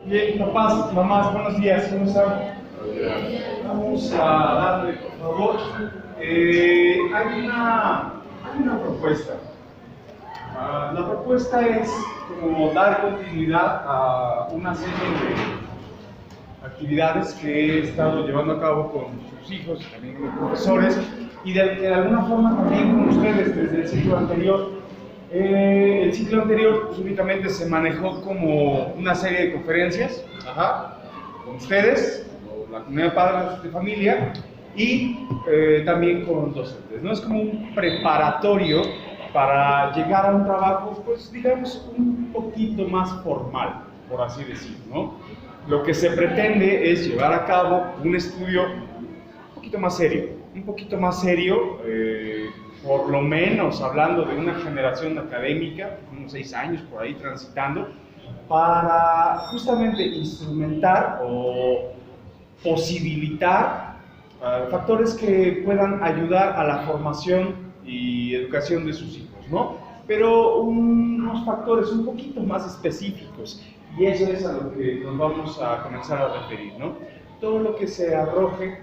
Bien, papás, mamás, buenos días, ¿cómo están? Vamos a darle, por favor. Hay una propuesta. La propuesta es como dar continuidad a una serie de actividades que he estado llevando a cabo con sus hijos y también con los profesores y de alguna forma también con ustedes desde el ciclo anterior. El ciclo anterior pues, únicamente se manejó como una serie de conferencias con ustedes, con la comunidad de padres de familia y también con docentes, ¿no? Es como un preparatorio para llegar a un trabajo, pues digamos, un poquito más formal, por así decirlo, ¿no? Lo que se pretende es llevar a cabo un estudio un poquito más serio, por lo menos hablando de una generación académica, unos 6 años por ahí transitando, para justamente instrumentar o posibilitar factores que puedan ayudar a la formación y educación de sus hijos, ¿no? Pero unos factores un poquito más específicos, y eso es a lo que nos vamos a comenzar a referir, ¿no? Todo lo que se arroje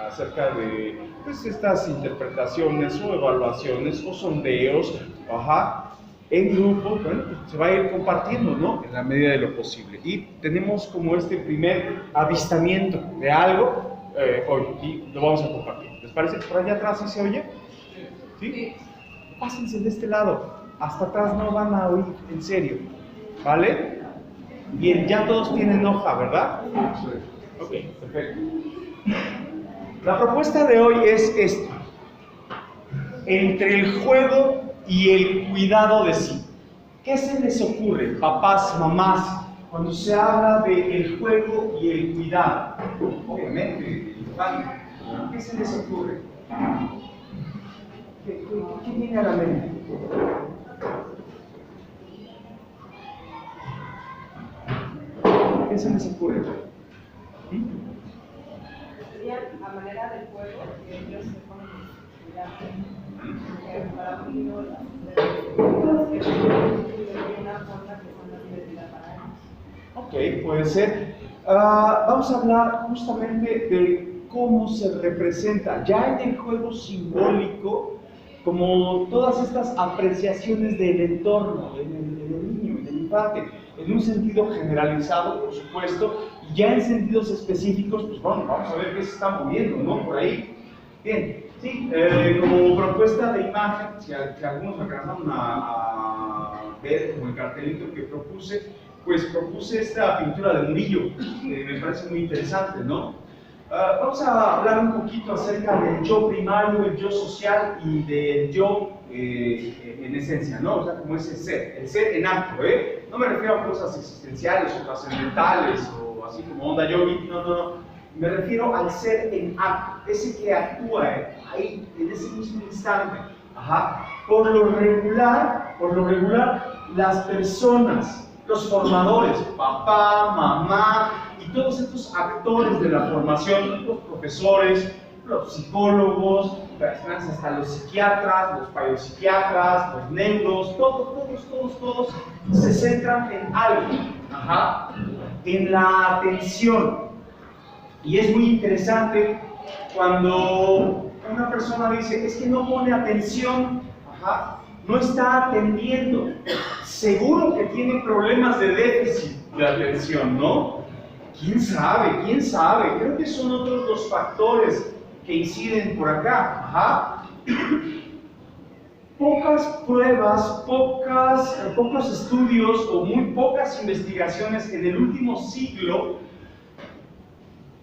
acerca de pues, estas interpretaciones o evaluaciones o sondeos, en grupo, bueno, se va a ir compartiendo, ¿no? En la medida de lo posible. Y tenemos como este primer avistamiento de algo hoy y lo vamos a compartir. ¿Les parece? ¿Por allá atrás sí se oye? ¿Sí? Pásense de este lado. Hasta atrás no van a oír, en serio. ¿Vale? Bien, ya todos tienen hoja, ¿verdad? Sí. Ok, perfecto. La propuesta de hoy es esto: entre el juego y el cuidado de sí. ¿Qué se les ocurre, papás, mamás, cuando se habla del juego y el cuidado? Obviamente, infante. ¿Qué se les ocurre? ¿Qué viene a la mente? ¿Qué se les ocurre? A manera del juego, que ellos se ponen para un niño las una cosa que son las medidas para ellos. Ok, puede ser. Vamos a hablar justamente de cómo se representa ya en el juego simbólico, como todas estas apreciaciones del entorno, en el niño, en el infante, en un sentido generalizado, por supuesto, y ya en sentidos específicos, pues bueno, vamos a ver qué se está moviendo, ¿no? Por ahí. Bien, sí, como propuesta de imagen, si algunos alcanzaron a ver como el cartelito que propuse, pues propuse esta pintura de Murillo, que me parece muy interesante, ¿no? Vamos a hablar un poquito acerca del yo primario, el yo social y del yo en esencia, ¿no? O sea, como ese ser, el ser en acto, ¿eh? No me refiero a cosas existenciales o trascendentales o así como onda yogi, no. Me refiero al ser en acto, ese que actúa ahí, en ese mismo instante. Por lo regular, las personas, los formadores, papá, mamá, y todos estos actores de la formación, los profesores, los psicólogos, hasta los psiquiatras, los psiquiatras, los neuros, todos se centran en algo, en la atención. Y es muy interesante cuando una persona dice, es que no pone atención, no está atendiendo, seguro que tiene problemas de déficit de atención, ¿no? ¿Quién sabe? Creo que son otros los factores que inciden por acá. Pocas pruebas, pocos estudios o muy pocas investigaciones en el último siglo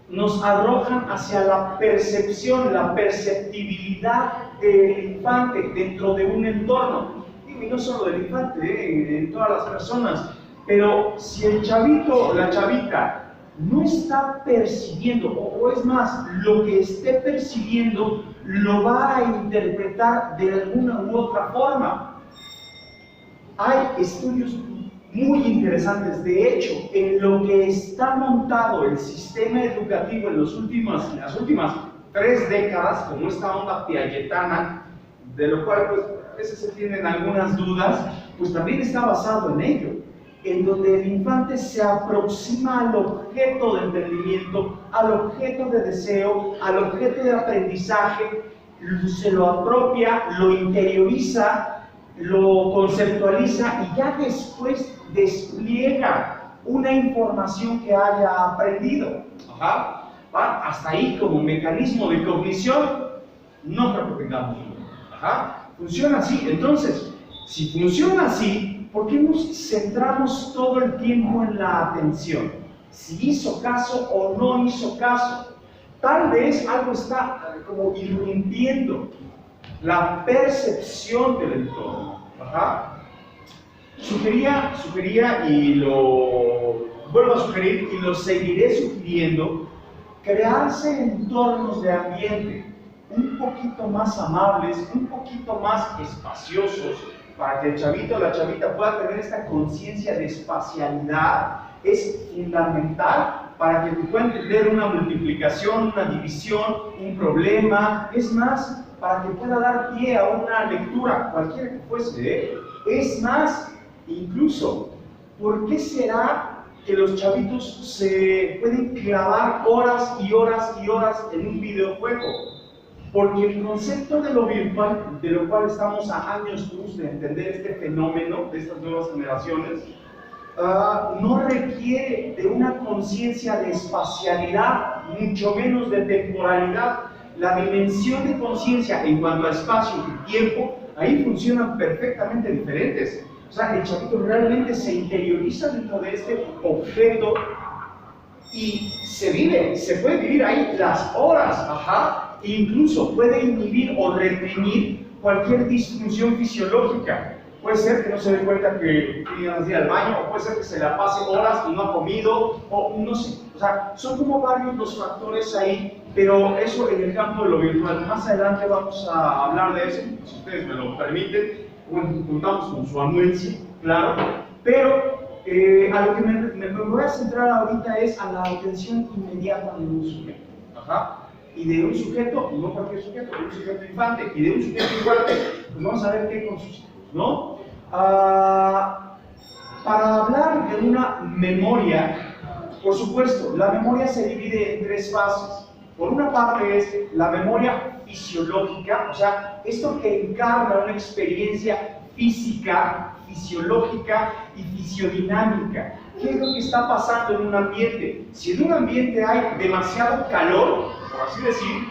nos arrojan hacia la percepción, la perceptibilidad del infante dentro de un entorno. Y no solo del infante, en todas las personas. Pero si el chavito o la chavita no está percibiendo, o es más, lo que esté percibiendo lo va a interpretar de alguna u otra forma. Hay estudios muy interesantes, de hecho, en lo que está montado el sistema educativo en las últimas 3 décadas, como esta onda piagetana, de lo cual pues, a veces se tienen algunas dudas, pues también está basado en ello. en donde el infante se aproxima al objeto de entendimiento, al objeto de deseo, al objeto de aprendizaje, se lo apropia, lo interioriza, lo conceptualiza y ya después despliega una información que haya aprendido. Ajá. ¿Va? Hasta ahí, como mecanismo de cognición, no creo que tengamos duda. Ajá. Funciona así. Entonces, si funciona así, ¿por qué nos centramos todo el tiempo en la atención? Si hizo caso o no hizo caso. Tal vez algo está como irrumpiendo la percepción del entorno. Ajá. Sugería y lo vuelvo a sugerir y lo seguiré sugiriendo, crearse entornos de ambiente un poquito más amables, un poquito más espaciosos, para que el chavito o la chavita pueda tener esta conciencia de espacialidad. Es fundamental para que pueda entender una multiplicación, una división, un problema, es más, para que pueda dar pie a una lectura, cualquiera que fuese, Es más, incluso, ¿por qué será que los chavitos se pueden clavar horas y horas y horas en un videojuego? Porque el concepto de lo virtual, de lo cual estamos a años luz de entender este fenómeno de estas nuevas generaciones, no requiere de una conciencia de espacialidad, mucho menos de temporalidad. La dimensión de conciencia en cuanto a espacio y tiempo, ahí funcionan perfectamente diferentes. O sea, el chavito realmente se interioriza dentro de este objeto y se puede vivir ahí las horas, ajá, e incluso puede inhibir o reprimir cualquier disfunción fisiológica. Puede ser que no se dé cuenta que tiene ganas de ir al baño, o puede ser que se la pase horas y no ha comido, o no sé. O sea, son como varios los factores ahí, pero eso en el campo de lo virtual. Más adelante vamos a hablar de eso, si ustedes me lo permiten. Contamos con su anuencia, claro, pero a lo que me voy a centrar ahorita es a la atención inmediata de un sujeto. Ajá. Y de un sujeto, no cualquier sujeto, de un sujeto infante, y de un sujeto infante, pues vamos a ver qué con sus hijos, ¿no? Para hablar de una memoria, por supuesto, la memoria se divide en tres fases. Por una parte es la memoria fisiológica, o sea, esto que encarna una experiencia física, fisiológica y fisiodinámica. ¿Qué es lo que está pasando en un ambiente? Si en un ambiente hay demasiado calor, por así decir,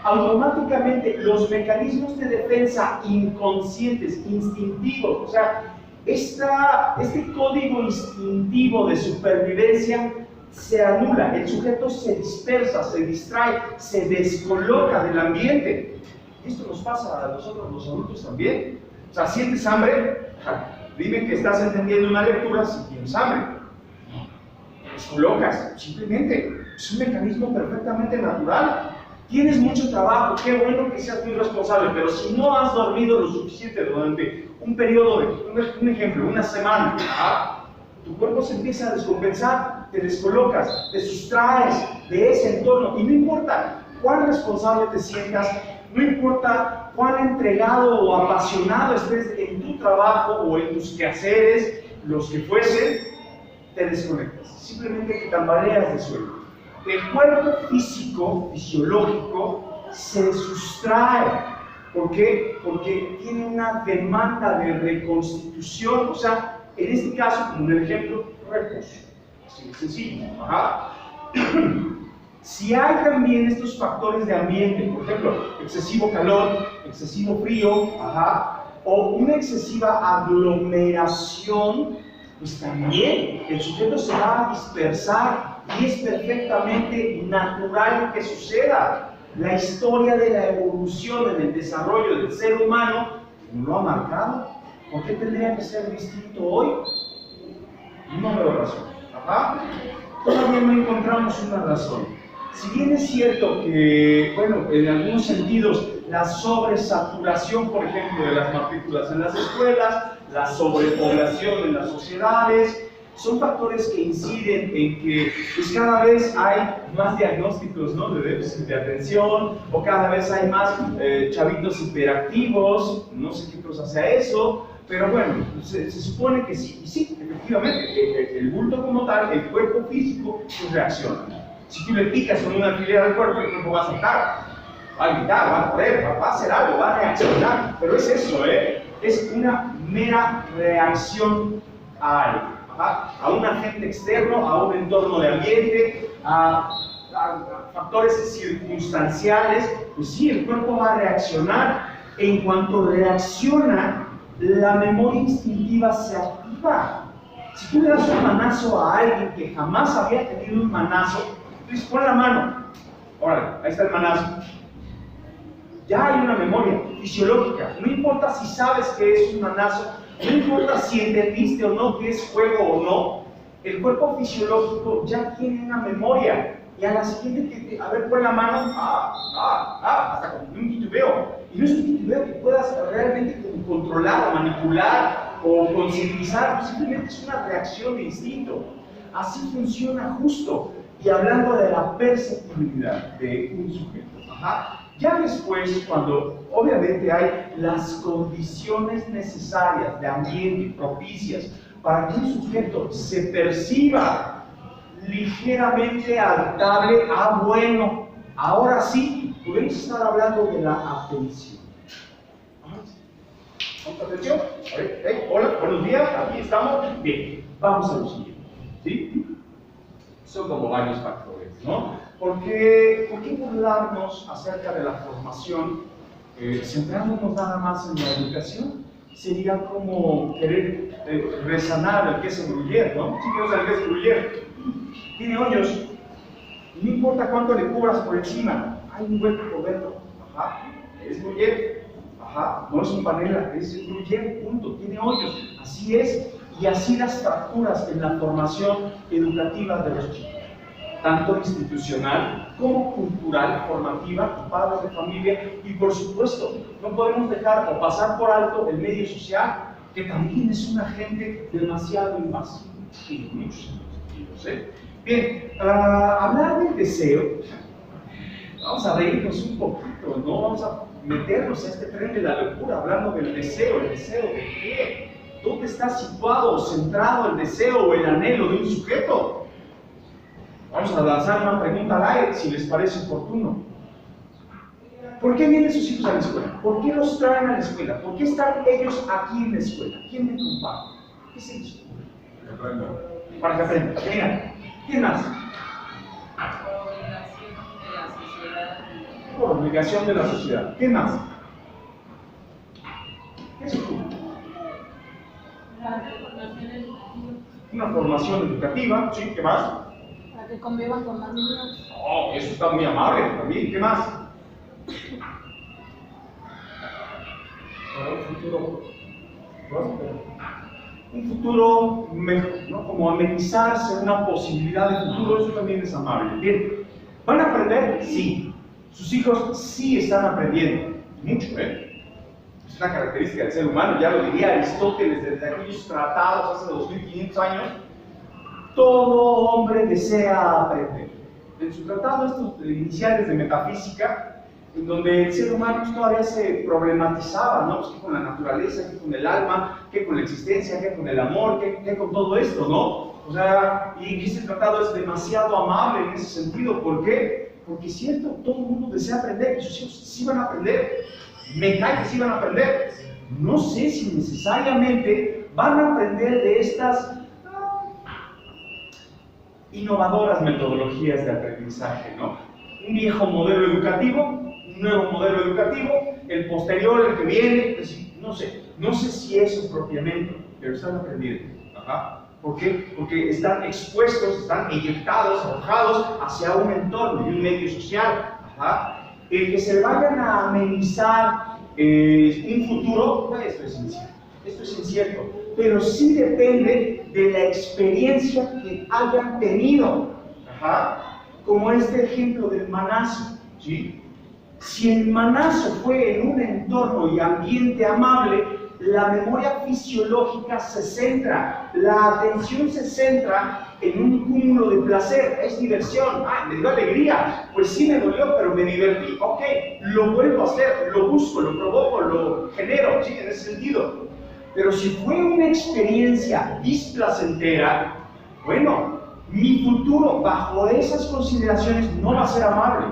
automáticamente los mecanismos de defensa inconscientes, instintivos, o sea, este código instintivo de supervivencia se anula, el sujeto se dispersa, se distrae, se descoloca del ambiente. Esto nos pasa a nosotros los adultos también. O sea, ¿sientes hambre? Dime que estás entendiendo una lectura si tienes hambre. Te descolocas, simplemente. Es un mecanismo perfectamente natural. Tienes mucho trabajo, qué bueno que seas muy responsable, pero si no has dormido lo suficiente durante un periodo de, un ejemplo, una semana, tu cuerpo se empieza a descompensar, te descolocas, te sustraes de ese entorno, y no importa cuán responsable te sientas, no importa cuán entregado o apasionado estés en tu trabajo o en tus quehaceres, los que fuesen, te desconectas, simplemente te tambaleas de sueño. El cuerpo físico, fisiológico, se sustrae. ¿Por qué? Porque tiene una demanda de reconstitución, o sea, en este caso, como un ejemplo, reposo. Así de sencillo. Ajá. Si hay también estos factores de ambiente, por ejemplo, excesivo calor, excesivo frío, ajá, o una excesiva aglomeración, pues también el sujeto se va a dispersar y es perfectamente natural que suceda. La historia de la evolución en el desarrollo del ser humano no lo ha marcado. ¿Por qué tendría que ser distinto hoy? No veo razón. Ajá. Todavía no encontramos una razón. Si bien es cierto que, bueno, en algunos sentidos, la sobresaturación, por ejemplo, de las matrículas en las escuelas, la sobrepoblación en las sociedades, son factores que inciden en que pues, cada vez hay más diagnósticos, ¿no?, de déficit de atención, o cada vez hay más chavitos hiperactivos, no sé qué cosa sea eso. Pero bueno, se supone que sí. Y sí, efectivamente, el bulto como tal, el cuerpo físico, pues reacciona. Si tú le picas con una alfiler al cuerpo, el cuerpo va a saltar, va a gritar, va a correr, va a hacer algo, va a reaccionar. Pero es eso, es una mera reacción a algo, a un agente externo, a un entorno de ambiente, a factores circunstanciales. Pues sí, el cuerpo va a reaccionar. En cuanto reacciona, la memoria instintiva se activa. Si tú le das un manazo a alguien que jamás había tenido un manazo, tú dices, pon la mano, órale, ahí está el manazo. Ya hay una memoria fisiológica. No importa si sabes que es un manazo, no importa si entendiste o no que es juego o no, el cuerpo fisiológico ya tiene una memoria. Y a la siguiente, a ver, pon la mano, hasta con un titubeo. Y no es un titubeo que puedas realmente controlar o manipular o concientizar, simplemente es una reacción de instinto. Así funciona justo. Y hablando de la perceptibilidad de un sujeto. Ya después, cuando obviamente hay las condiciones necesarias de ambiente propicias para que un sujeto se perciba ligeramente adaptable, bueno, ahora sí, podemos estar hablando de la atención. ¿Vamos a atención? Hola, buenos días, aquí estamos. Bien, vamos a lo siguiente. ¿Sí? Son como varios factores, ¿no? ¿Por qué burlarnos acerca de la formación centrándonos nada más en la educación? Sería como querer resanar el queso gruyere, ¿no? ¿Sí conoces el queso gruyere? Tiene hoyos, no importa cuánto le cubras por encima, hay un hueco por dentro. Es gruyere, no es un panela, es gruyere, punto, tiene hoyos. Así es, y así las fracturas en la formación educativa de los chicos, tanto institucional como cultural, formativa, padres de familia, y por supuesto, no podemos dejar o pasar por alto el medio social, que también es un agente demasiado invasivo, en muchos sentidos. Bien, hablar del deseo, vamos a reírnos un poquito, ¿no? Vamos a meternos a este tren de la locura, hablando del deseo. ¿El deseo de qué? ¿Dónde está situado o centrado el deseo o el anhelo de un sujeto? Vamos a lanzar una pregunta al aire, si les parece oportuno. ¿Por qué vienen sus hijos a la escuela? ¿Por qué los traen a la escuela? ¿Por qué están ellos aquí en la escuela? ¿Quién me comparte? ¿Qué se les ocurre? Para que aprendan. Venga, ¿quién más? Por obligación de la sociedad. ¿Qué más? ¿Qué se ocurre? Una formación educativa, ¿sí? ¿Qué más? Para que convivan con los niños. Oh, eso está muy amable también. ¿Qué más? Para un futuro próspero. Un futuro mejor, ¿no? Como amenizarse, una posibilidad de futuro, eso también es amable. Bien, ¿van a aprender? Sí. Sus hijos sí están aprendiendo. Mucho, Es una característica del ser humano, ya lo diría Aristóteles desde aquellos tratados hace 2500 años. Todo hombre desea aprender. En su tratado, estos iniciales de metafísica, en donde el ser humano todavía se problematizaba, ¿no? Pues, ¿qué con la naturaleza? ¿Qué con el alma? ¿Qué con la existencia? ¿Qué con el amor? ¿Qué con todo esto, no? O sea, y este tratado es demasiado amable en ese sentido. ¿Por qué? Porque es cierto, todo el mundo desea aprender, y sus hijos sí van a aprender. Me cae que sí van a aprender. No sé si necesariamente van a aprender de estas innovadoras metodologías de aprendizaje, ¿no? Un viejo modelo educativo, un nuevo modelo educativo, el posterior, el que viene, pues, no sé si eso propiamente, pero están aprendiendo. ¿Por qué? Porque están expuestos, están eyectados, arrojados hacia un entorno y un medio social. El que se vayan a amenizar un futuro, esto es incierto, pero sí depende de la experiencia que hayan tenido. Como este ejemplo del manazo, ¿sí? Si el manazo fue en un entorno y ambiente amable, la memoria fisiológica se centra, la atención se centra en un cúmulo de placer, es diversión, me dio alegría, pues sí me dolió, pero me divertí, ok, lo vuelvo a hacer, lo busco, lo provoco, lo genero, ¿sí? En ese sentido. Pero si fue una experiencia displacentera, bueno, mi futuro bajo esas consideraciones no va a ser amable.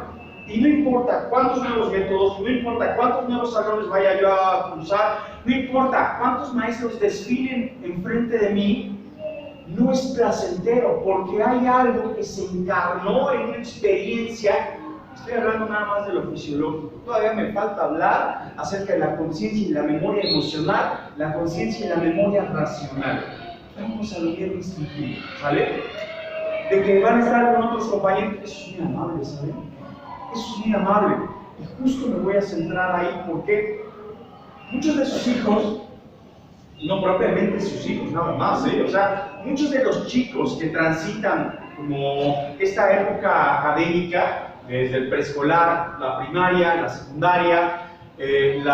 Y no importa cuántos nuevos métodos, no importa cuántos nuevos salones vaya yo a cruzar, no importa cuántos maestros desfilen enfrente de mí, no es placentero, porque hay algo que se encarnó en una experiencia. Estoy hablando nada más de lo fisiológico. Todavía me falta hablar acerca de la conciencia y la memoria emocional, la conciencia y la memoria racional. Vamos a lo bien instintivo, ¿sale? De que van a estar con otros compañeros, eso es muy amable, ¿saben? Eso es muy amable. Y justo me voy a centrar ahí porque muchos de sus hijos, no propiamente sus hijos nada más, o sea, muchos de los chicos que transitan como esta época académica, desde el preescolar, la primaria, la secundaria, el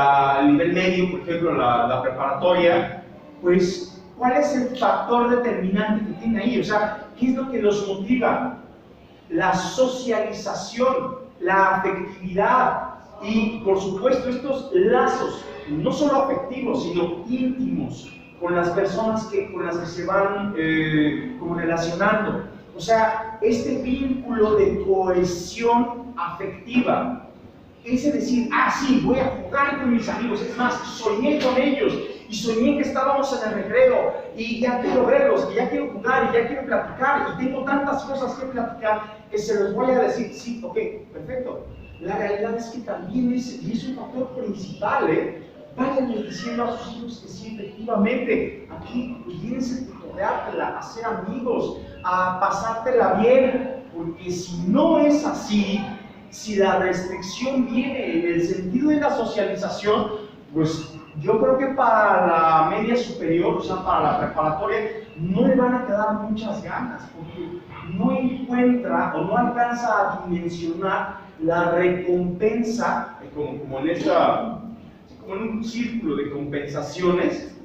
nivel medio, por ejemplo, la preparatoria, pues, ¿cuál es el factor determinante que tiene ahí? O sea, ¿qué es lo que los motiva? La socialización, la afectividad y, por supuesto, estos lazos, no solo afectivos, sino íntimos, con las personas con las que se van como relacionando. O sea, este vínculo de cohesión afectiva, es decir, sí, voy a jugar con mis amigos, es más, soñé con ellos, y soñé que estábamos en el recreo, y ya quiero verlos, y ya quiero jugar, y ya quiero platicar, y tengo tantas cosas que platicar, que se los voy a decir, sí, ok, perfecto. La realidad es que también es un factor principal, Váyanles diciendo a sus hijos que sí, efectivamente, aquí vienes a tutoreártela, a ser amigos, a pasártela bien, porque si no es así, si la restricción viene en el sentido de la socialización, pues yo creo que para la media superior, o sea, para la preparatoria, no le van a quedar muchas ganas, porque no encuentra o no alcanza a dimensionar la recompensa, como en un círculo de compensaciones,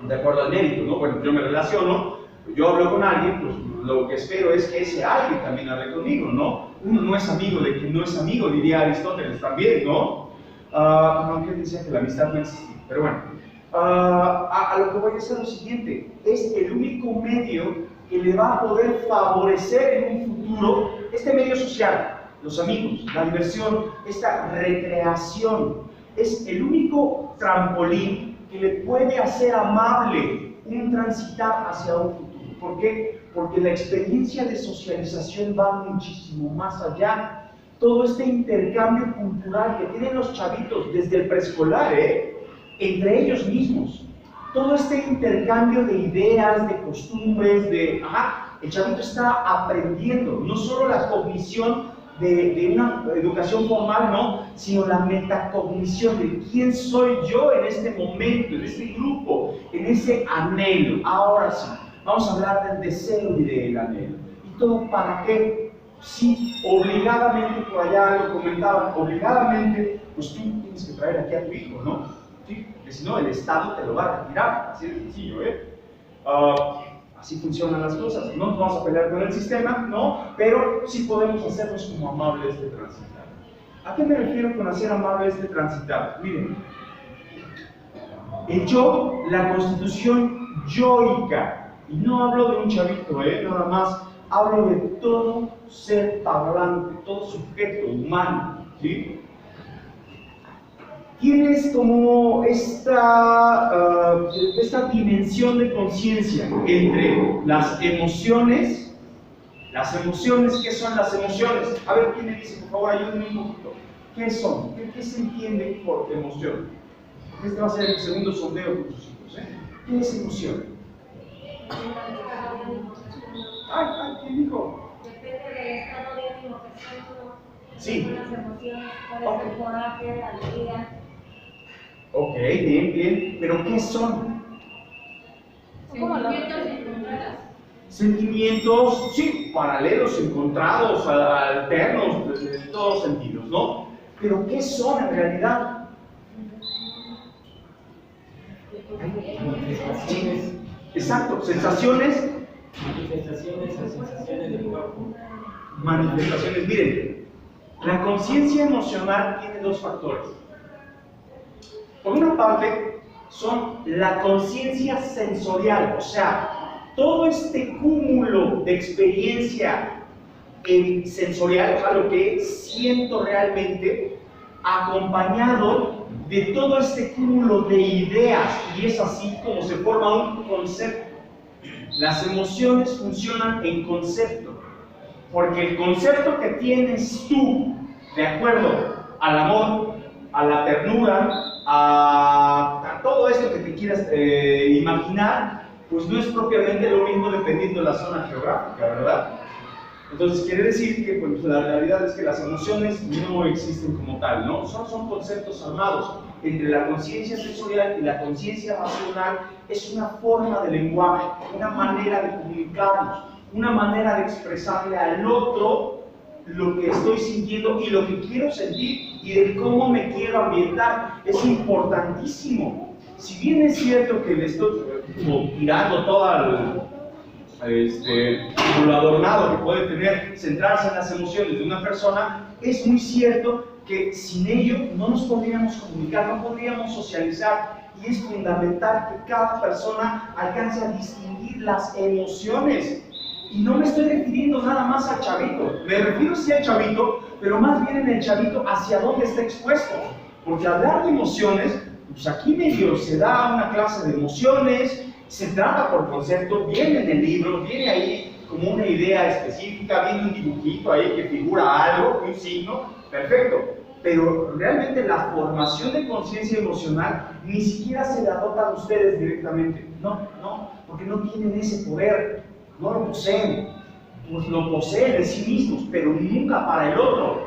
de acuerdo al mérito, ¿no? Bueno, yo me relaciono, yo hablo con alguien, pues lo que espero es que ese alguien también hable conmigo, ¿no? Uno no es amigo de quien no es amigo, diría Aristóteles también, ¿no? Aunque él decía que la amistad no existía, pero bueno. A lo que voy a hacer lo siguiente, es el único medio que le va a poder favorecer en un futuro este medio social, los amigos, la diversión, esta recreación. Es el único trampolín que le puede hacer amable un transitar hacia un futuro. ¿Por qué? Porque la experiencia de socialización va muchísimo más allá. Todo este intercambio cultural que tienen los chavitos desde el preescolar, entre ellos mismos. Todo este intercambio de ideas, de costumbres, el chavito está aprendiendo, no solo la cognición de una educación formal, no, sino la metacognición de quién soy yo en este momento, en este grupo, en ese anhelo. Ahora sí, vamos a hablar del deseo y del anhelo. ¿Y todo para qué? Sí, obligadamente, por allá lo comentaban, obligadamente, pues tú tienes que traer aquí a tu hijo, ¿no? Sí, porque si no, el Estado te lo va a retirar, así de sencillo, Así funcionan las cosas. No nos vamos a pelear con el sistema, no, pero sí podemos hacernos como amables de transitar. ¿A qué me refiero con hacer amables de transitar? Miren, el yo, la constitución yoica, y no hablo de un chavito, nada más, hablo de todo ser parlante, todo sujeto humano, ¿sí? Tienes como esta dimensión de conciencia entre las emociones. ¿Qué son las emociones? A ver, ¿quién me dice, por favor, ayúdenme un poquito? ¿Qué son? ¿Qué se entiende por emoción? Este va a ser el segundo sondeo con sus hijos, ¿Qué es emoción? ¿Quién dijo? Depende del estado de ánimo que está uno. Sí. Las emociones, puede ser coraje, alegría. Ok, bien, pero ¿qué son? Sentimientos encontrados. Sentimientos, sí, paralelos, encontrados, alternos, en todos sentidos, ¿no? Pero ¿qué son en realidad? Manifestaciones. Exacto, sensaciones. Manifestaciones o sensaciones del cuerpo. Manifestaciones, miren, la conciencia emocional tiene dos factores. Por una parte, son la conciencia sensorial, o sea, todo este cúmulo de experiencia sensorial, o sea, lo que siento realmente, acompañado de todo este cúmulo de ideas, y es así como se forma un concepto. Las emociones funcionan en concepto, porque el concepto que tienes tú, de acuerdo al amor, a la ternura, a todo esto que te quieras imaginar, pues no es propiamente lo mismo dependiendo de la zona geográfica, ¿verdad? Entonces quiere decir que pues, la realidad es que las emociones no existen como tal, ¿no? Son conceptos armados. Entre la conciencia sensorial y la conciencia racional es una forma de lenguaje, una manera de comunicarnos, una manera de expresarle al otro lo que estoy sintiendo y lo que quiero sentir y de cómo me quiero ambientar. Es importantísimo. Si bien es cierto que le estoy como tirando todo lo adornado que puede tener centrarse en las emociones de una persona, es muy cierto que sin ello no nos podríamos comunicar, no podríamos socializar, y es fundamental que cada persona alcance a distinguir las emociones. Y no me estoy refiriendo nada más al chavito, me refiero sí al chavito, pero más bien en el chavito hacia dónde está expuesto, porque hablar de emociones, pues aquí medio se da una clase de emociones, se trata por concepto, viene en el libro, viene ahí como una idea específica, viene un dibujito ahí que figura algo, un signo, perfecto. Pero realmente la formación de conciencia emocional ni siquiera se la dotan ustedes directamente. No, porque no tienen ese poder, no lo poseen. Pues lo poseen en sí mismos, pero nunca para el otro.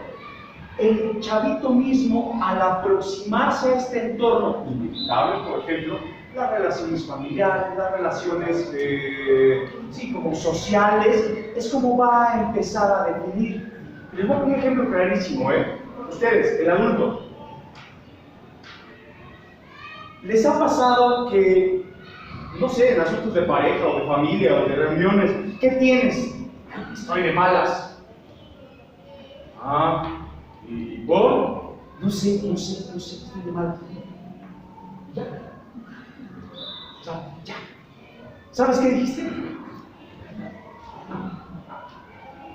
El chavito mismo, al aproximarse a este entorno inevitable, por ejemplo, las relaciones familiares, las relaciones como sociales, es como va a empezar a definir. Les voy a poner un ejemplo clarísimo, Ustedes, el adulto, ¿les ha pasado que, no sé, en asuntos de pareja o de familia o de reuniones, ¿qué tienes? Estoy de malas. ¿Y por? No sé, estoy de malas. Ya. O sea, ya. ¿Sabes qué dijiste?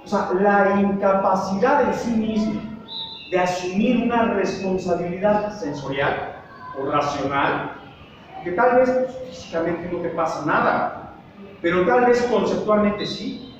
O sea, la incapacidad en sí misma de asumir una responsabilidad sensorial o racional, que tal vez pues, físicamente no te pasa nada, pero tal vez conceptualmente sí.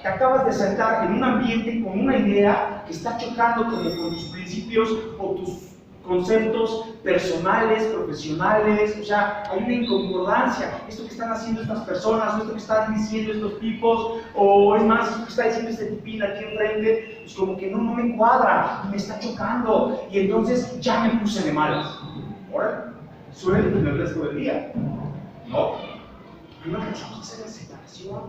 Te acabas de sentar en un ambiente con una idea que está chocando como con tus principios o tus conceptos personales, profesionales, o sea, hay una inconcordancia. Esto que están haciendo estas personas, esto que están diciendo estos tipos, o es más, esto que está diciendo este tipín aquí enfrente, pues como que no me cuadra y me está chocando, y entonces ya me puse de malas. Ahora, suele en el resto del día. No. Primero empezamos a hacer la separación.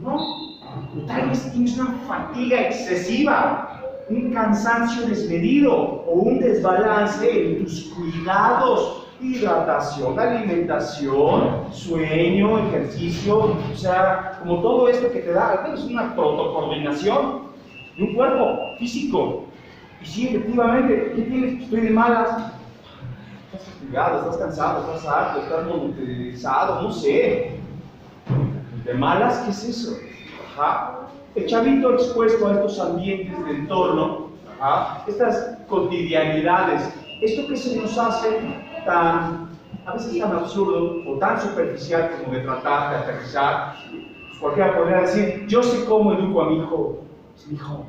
No. O tal vez tienes una fatiga excesiva, un cansancio desmedido o un desbalance en tus cuidados, hidratación, alimentación, sueño, ejercicio, o sea, como todo esto que te da, al menos una protocoordinación de un cuerpo físico. Y sí, efectivamente, ¿qué tienes? Estoy de malas. Estás fatigado, estás cansado, estás harto, estás monetizado, no sé. ¿De malas? ¿Qué es eso? El chavito expuesto a estos ambientes de entorno, estas cotidianidades, esto que se nos hace tan, a veces tan absurdo o tan superficial como de tratar de aterrizar, pues cualquiera podría decir, yo sé cómo educo a mi hijo. Mi hijo,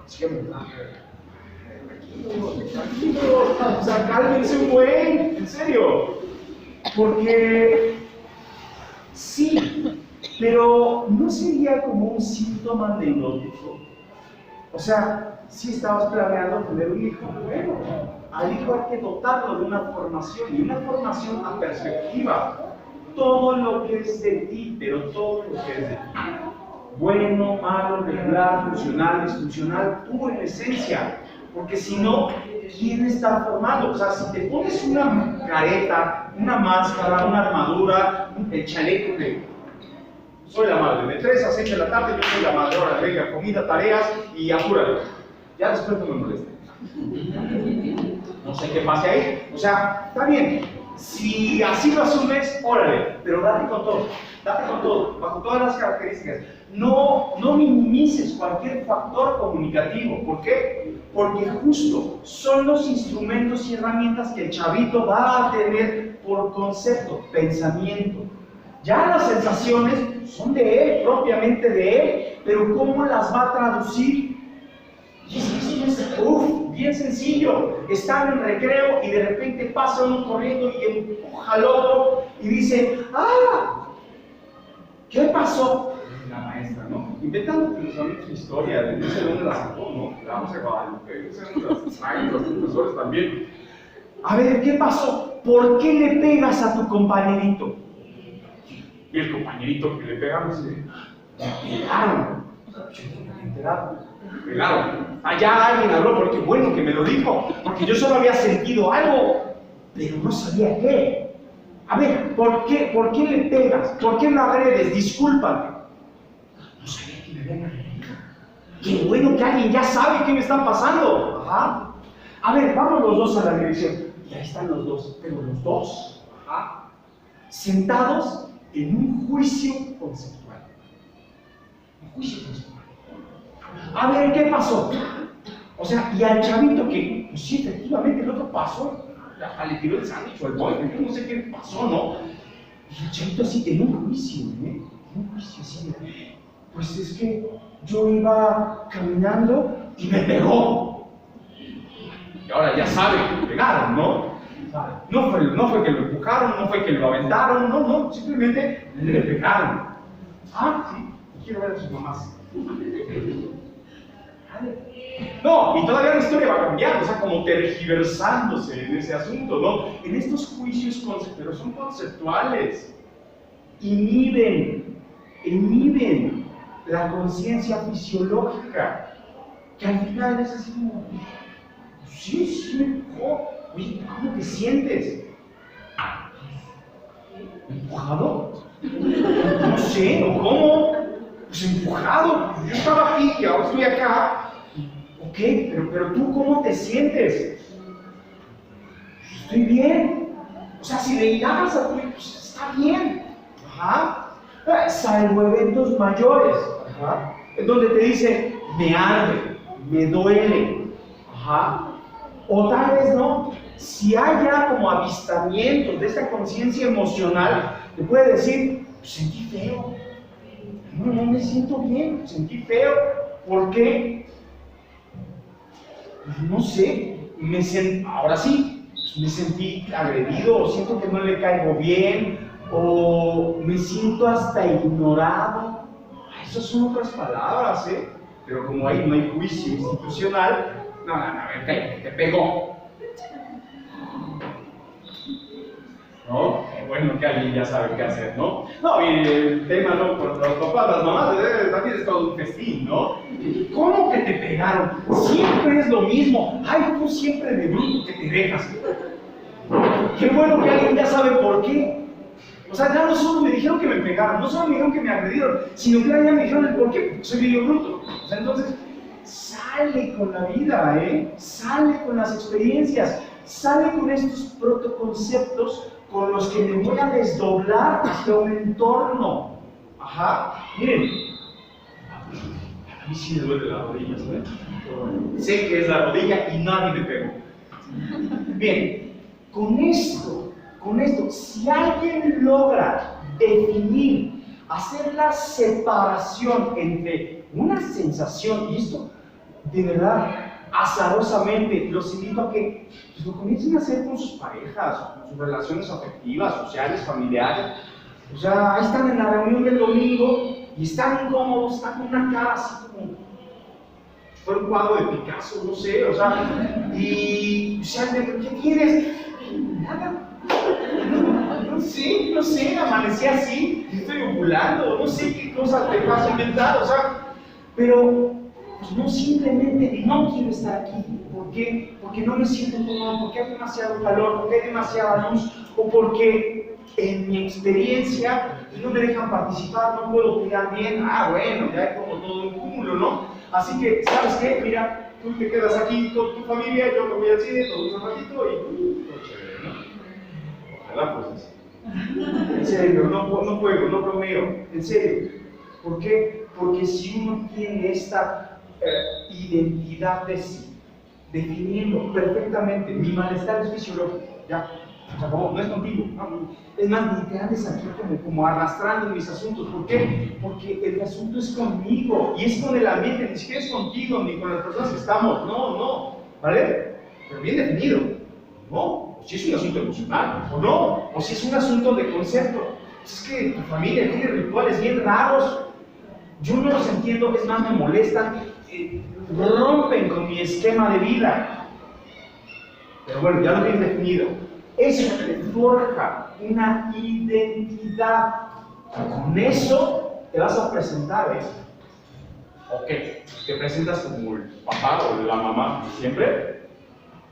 sígueme, tranquilo, o sea, cálmense un buen, en serio, porque sí, pero no sería como un síntoma neurótico. O sea, si estabas planeando tener un hijo, bueno, al hijo hay que dotarlo de una formación, y una formación a perspectiva. Todo lo que es de ti, pero todo lo que es de ti. Bueno, malo, regular, funcional, disfuncional, tú en esencia. Porque si no, ¿quién está formado? O sea, si te pones una careta, una máscara, una armadura, el chaleco de soy la madre, de 3 a 6 de la tarde yo soy la madre, ahora venga, comida, tareas y apúrale. Ya después no me moleste. No sé qué pase ahí. O sea, está bien, Si así lo asumes, órale, pero date con todo, bajo todas las características. No minimices cualquier factor comunicativo. ¿Por qué? Porque justo son los instrumentos y herramientas que el chavito va a tener por concepto, pensamiento. Ya las sensaciones son de él, propiamente de él, pero ¿cómo las va a traducir? Y es bien sencillo. Están en recreo y de repente pasa uno corriendo y empuja al otro y dice, ¡ah! ¿Qué pasó? La maestra, ¿no? Inventando precisamente su historia, de no sé dónde la sacó, ¿no? La vamos a Guadalupe, no sé dónde las traen los profesores también. A ver, ¿qué pasó? ¿Por qué le pegas a tu compañerito? Y el compañerito que le pegamos, Me pegaron. Yo no me había enterado. Me pegaron. Allá alguien habló, porque bueno que me lo dijo, porque yo solo había sentido algo, pero no sabía qué. A ver, ¿por qué le pegas? ¿Por qué lo agredes? Discúlpame. No sabía que me habían agredido. Qué bueno que alguien ya sabe qué me está pasando. Ajá. A ver, vamos los dos a la dirección. Y ahí están los dos, pero los dos, ajá, sentados en un juicio conceptual. Un juicio conceptual. A ver, ¿qué pasó? O sea, y al chavito que, pues sí, efectivamente, el otro pasó, hasta le tiró el sándwich o el boy, yo no sé qué pasó, ¿no? Y el chavito así, en un juicio, en un juicio así, pues es que yo iba caminando y me pegó. Y ahora ya sabe que le pegaron, ¿no? No fue que lo empujaron, no fue que lo aventaron, no, simplemente le pegaron. Ah, sí, quiero ver a sus mamás. No, y todavía la historia va cambiando, o sea, como tergiversándose en ese asunto, ¿no? En estos juicios pero son conceptuales, inhiben la conciencia fisiológica, que al final es así como, sí me empujó, oye, ¿cómo te sientes? ¿Empujado? No sé, ¿o cómo? Pues empujado, yo estaba aquí y ahora estoy acá. Ok, pero tú ¿cómo te sientes? Estoy bien. O sea, si le llamas a tu hijo, pues está bien. Ajá. Salvo eventos mayores, ajá, en donde te dice, me arde, me duele. Ajá. O tal vez no. Si hay ya como avistamientos de esta conciencia emocional, te puede decir, pues sentí feo. No me siento bien, sentí feo. ¿Por qué? No sé, ahora sí, me sentí agredido, o siento que no le caigo bien, o me siento hasta ignorado. Esas son otras palabras, ¿eh? Pero como ahí no hay juicio institucional, no, a ver, cállate, te pegó. ¿No? Bueno, que alguien ya sabe qué hacer, ¿no? No, y el tema, ¿no? Por los papás, las mamás, también es todo un festín, ¿no? ¿Cómo que te pegaron? Siempre es lo mismo. Ay, tú siempre de bruto que te dejas. Qué bueno que alguien ya sabe por qué. O sea, ya no solo me dijeron que me pegaron, no solo me dijeron que me agredieron, sino que ya me dijeron el por qué, porque soy medio bruto. O sea, entonces, sale con la vida, sale con las experiencias, sale con estos protoconceptos con los que me voy a desdoblar hacia un entorno. Ajá, miren, a mí sí me duele la rodilla, ¿sabes? Sé que es la rodilla y nadie me pegó. Bien, con esto, si alguien logra definir, hacer la separación entre una sensación, y esto, de verdad, azarosamente, los invito a que pues, lo comiencen a hacer con sus parejas, con sus relaciones afectivas, sociales, familiares. O sea, ahí están en la reunión del domingo y están incómodos, están con una cara así como si fuera un cuadro de Picasso, no sé, o sea, y o sea, ¿qué tienes? Nada. No sé, amanecí así, estoy ovulando, no sé qué cosa te vas a inventar, o sea, pero pues no, simplemente no quiero estar aquí. ¿Por qué? Porque no me siento cómodo, porque hay demasiado calor, porque hay demasiada luz, o porque en mi experiencia no me dejan participar, no puedo cuidar bien. Ah, bueno, ya hay como todo un cúmulo, ¿no? Así que, ¿sabes qué? Mira, tú te quedas aquí con tu familia, yo me voy al cine, todo un ratito y todo chévere, ¿no? ¿verdad? Pues así. En serio, no juego, no bromeo, en serio. ¿Por qué? Porque si uno tiene esta identidad de sí, definiendo perfectamente, mi malestar es fisiológico, ya, se acabó, no es contigo, no. Es más, ni te andes aquí como arrastrando mis asuntos. ¿Por qué? Porque el asunto es conmigo y es con el ambiente, ni siquiera es contigo ni con las personas que estamos, no, ¿vale? Pero bien definido, ¿no? O si es un asunto emocional, o no, o si es un asunto de concepto. Es que tu familia tiene rituales bien raros, yo no los entiendo, es más, me molestan, rompen con mi esquema de vida. Pero bueno, ya lo tienes definido. Eso te forja una identidad. Con eso te vas a presentar, Ok, te presentas como el papá o la mamá siempre.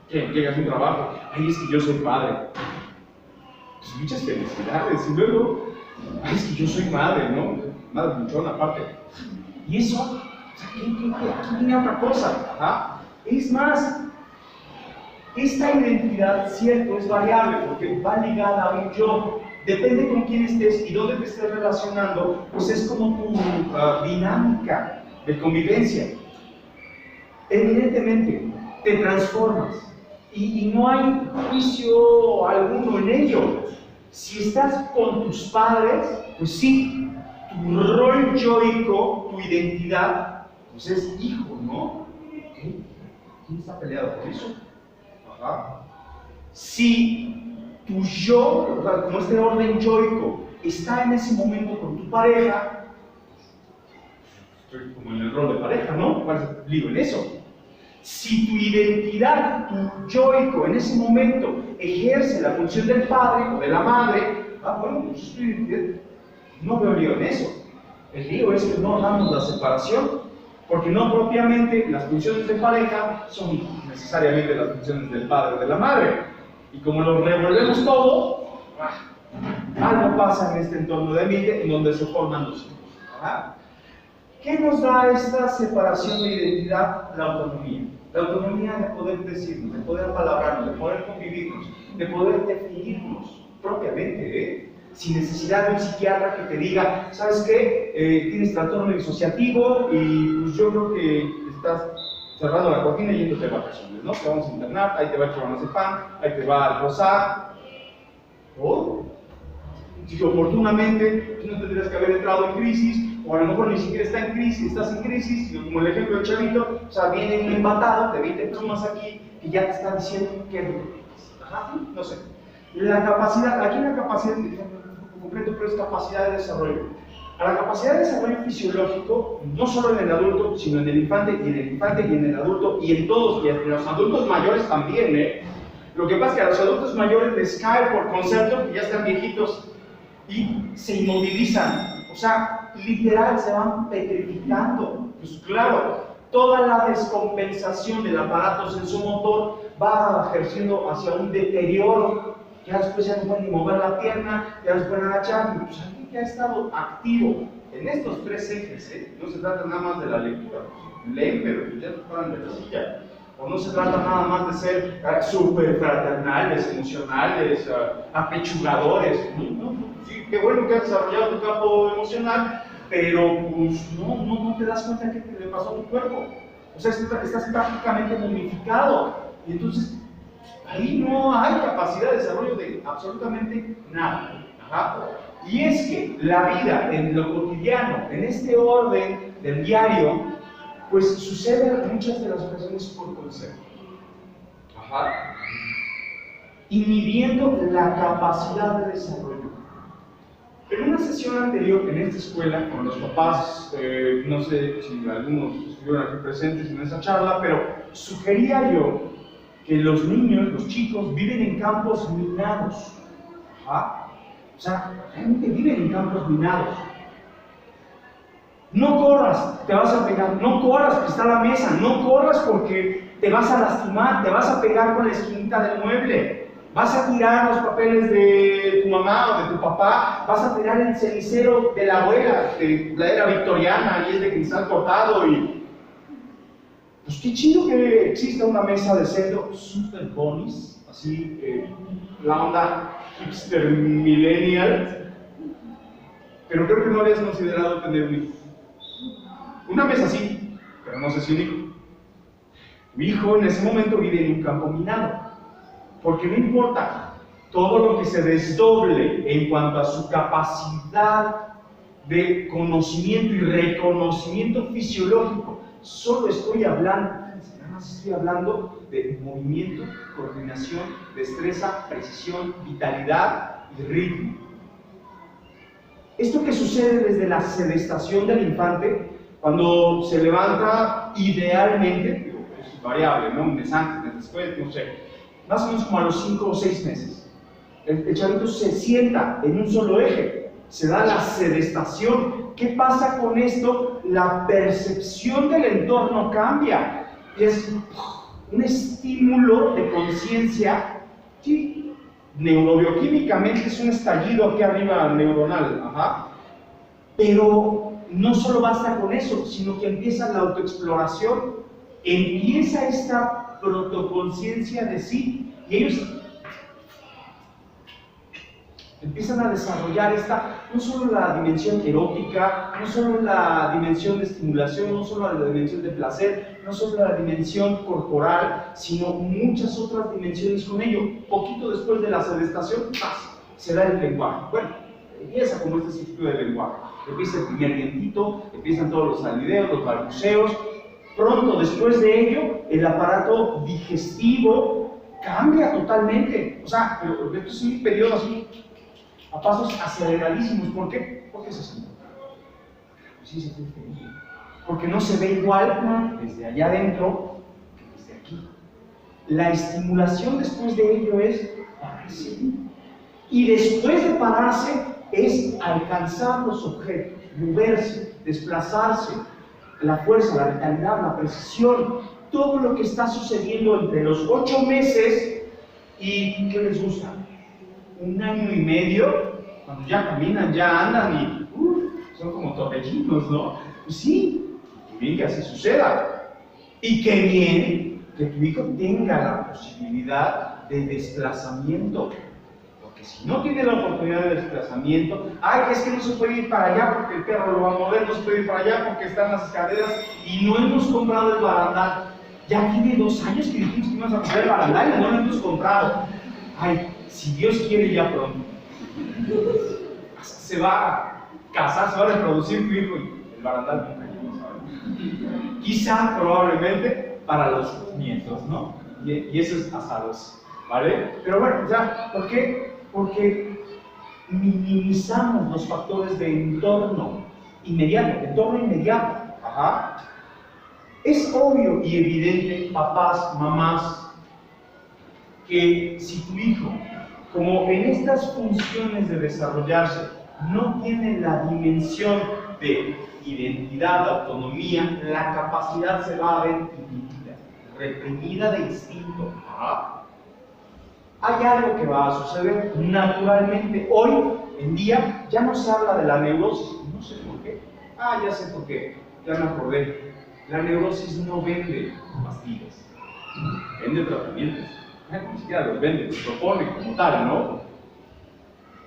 Que llegas a un trabajo, ay, es que yo soy padre. Pues muchas felicidades. Y luego, ay, es que yo soy madre, ¿no? Madre luchona aparte. Y eso, o sea, aquí viene otra cosa. Ajá. Es más, esta identidad, cierto, es variable porque va ligada a un yo. Depende con quién estés y dónde te estés relacionando, pues es como tu dinámica de convivencia. Evidentemente, te transformas y no hay juicio alguno en ello. Si estás con tus padres, pues sí, tu rol yoico, tu identidad, pues es hijo, ¿no? ¿Quién está peleado por eso? Si tu yo, como este orden yoico, está en ese momento con tu pareja, estoy como en el rol de pareja, ¿no? ¿Cuál es el lío en eso? Si tu identidad, tu yoico, en ese momento ejerce la función del padre o de la madre, bueno, pues tu identidad, no veo lío en eso. El lío es que no damos la separación, porque no propiamente las funciones de pareja son necesariamente las funciones del padre o de la madre. Y como lo revolvemos todo, algo pasa en este entorno de ambiente en donde se forman los hijos. ¿Qué nos da esta separación de identidad? La autonomía. La autonomía de poder decirnos, de poder apalabrarnos, de poder convivirnos, de poder definirnos propiamente, sin necesidad de un psiquiatra que te diga, ¿sabes qué? Tienes trastorno disociativo y pues yo creo que estás cerrando la cortina y yéndote de vacaciones, ¿no? Te vamos a internar, ahí te va el clonazepam, ahí te va el Prozac, todo. Si oportunamente tú no tendrías que haber entrado en crisis, o a lo mejor ni siquiera está en crisis, estás en crisis, sino como el ejemplo del chavito, o sea, viene un embatado, te 20 plumas aquí, y ya te está diciendo que es lo que tienes. Ajá, no sé. La capacidad, aquí la capacidad, completo, pero es capacidad de desarrollo. A la capacidad de desarrollo fisiológico, no solo en el adulto, sino en el infante, y en el infante, y en el adulto, y en todos, y en los adultos mayores también, Lo que pasa es que a los adultos mayores les cae por concepto que ya están viejitos y se inmovilizan, o sea, literal se van petrificando. Pues claro, toda la descompensación del aparato sensomotor va ejerciendo hacia un deterioro. Ya después ya no pueden ni mover la pierna, ya no se pueden agachar. Pues alguien que ha estado activo en estos tres ejes, no se trata nada más de la lectura, leen, pero ya no paran de la silla. O no se trata nada más de ser súper fraternales, emocionales, apechugadores. No, sí, qué bueno que has desarrollado tu campo emocional, pero pues no te das cuenta que te le pasó a tu cuerpo. O sea, estás prácticamente momificado. Y entonces, ahí no hay capacidad de desarrollo de absolutamente nada. Y es que la vida en lo cotidiano, en este orden del diario, pues sucede en muchas de las ocasiones por concepto. Inhibiendo la capacidad de desarrollo. En una sesión anterior en esta escuela, con los papás, no sé si algunos estuvieron aquí presentes en esa charla, pero sugería yo que los niños, los chicos, viven en campos minados. O sea, realmente viven en campos minados. No corras, te vas a pegar. No corras porque está la mesa. No corras porque te vas a lastimar, te vas a pegar con la esquinita del mueble. Vas a tirar los papeles de tu mamá o de tu papá. Vas a tirar el cenicero de la abuela, de la era victoriana, y es de cristal cortado. Y pues qué chido que exista una mesa de centro, super bonis, así, la onda hipster millennial, pero creo que no habías considerado tener un hijo. Una vez así, pero no sé si un hijo. Tu hijo en ese momento vive en un campo minado, porque no importa todo lo que se desdoble en cuanto a su capacidad de conocimiento y reconocimiento fisiológico. Solo estoy hablando, nada más estoy hablando de movimiento, coordinación, destreza, precisión, vitalidad y ritmo. Esto que sucede desde la sedestación del infante, cuando se levanta idealmente, es variable, ¿no? Un mes antes, un mes después, no sé, más o menos como a los 5 o 6 meses. El chavito se sienta en un solo eje, se da la sedestación. ¿Qué pasa con esto? La percepción del entorno cambia. Es un estímulo de conciencia, sí, neurobioquímicamente es un estallido aquí arriba neuronal, pero no solo basta con eso, sino que empieza la autoexploración, empieza esta protoconciencia de sí, y ellos empiezan a desarrollar no solo la dimensión erótica, no solo la dimensión de estimulación, no solo la dimensión de placer, no solo la dimensión corporal, sino muchas otras dimensiones con ello. Poquito después de la sedestación, se da el lenguaje. Bueno, empieza como este ciclo de lenguaje. Empieza el primer dientito, empiezan todos los salideos, los balbuceos. Pronto después de ello, el aparato digestivo cambia totalmente. O sea, pero esto es un periodo así, a pasos aceleradísimos. ¿Por qué? Porque se siente. Pues sí, se siente bien. Porque no se ve igual desde allá adentro que desde aquí. La estimulación después de ello es pararse. Y después de pararse es alcanzar los objetos, moverse, desplazarse, la fuerza, la vitalidad, la precisión, todo lo que está sucediendo entre los 8 meses y ¿qué les gusta? 1 año y medio, cuando ya caminan, ya andan y son como torbellinos, ¿no? Pues sí, qué bien que así suceda. Y qué bien que tu hijo tenga la posibilidad de desplazamiento. Porque si no tiene la oportunidad de desplazamiento, es que no se puede ir para allá porque el perro lo va a mover, no se puede ir para allá porque están las escaleras y no hemos comprado el barandal. Ya tiene 2 años que dijimos que íbamos a comprar el barandal y no lo hemos comprado. Si Dios quiere, ya pronto se va a casar, se va a reproducir tu hijo y el barandal quizá, probablemente, para los nietos, ¿no? Y eso es azaroso, ¿vale? Pero bueno, ya, ¿por qué? Porque minimizamos los factores de entorno inmediato. Es obvio y evidente, papás, mamás, que si tu hijo, como en estas funciones de desarrollarse, no tiene la dimensión de identidad, autonomía, la capacidad se va a ver inhibida, reprimida de instinto. Hay algo que va a suceder naturalmente. Hoy en día ya no se habla de la neurosis, no sé por qué. Ya sé por qué, ya me acordé. La neurosis no vende pastillas, vende tratamientos. Ni siquiera los vende, los propone como tal, ¿no?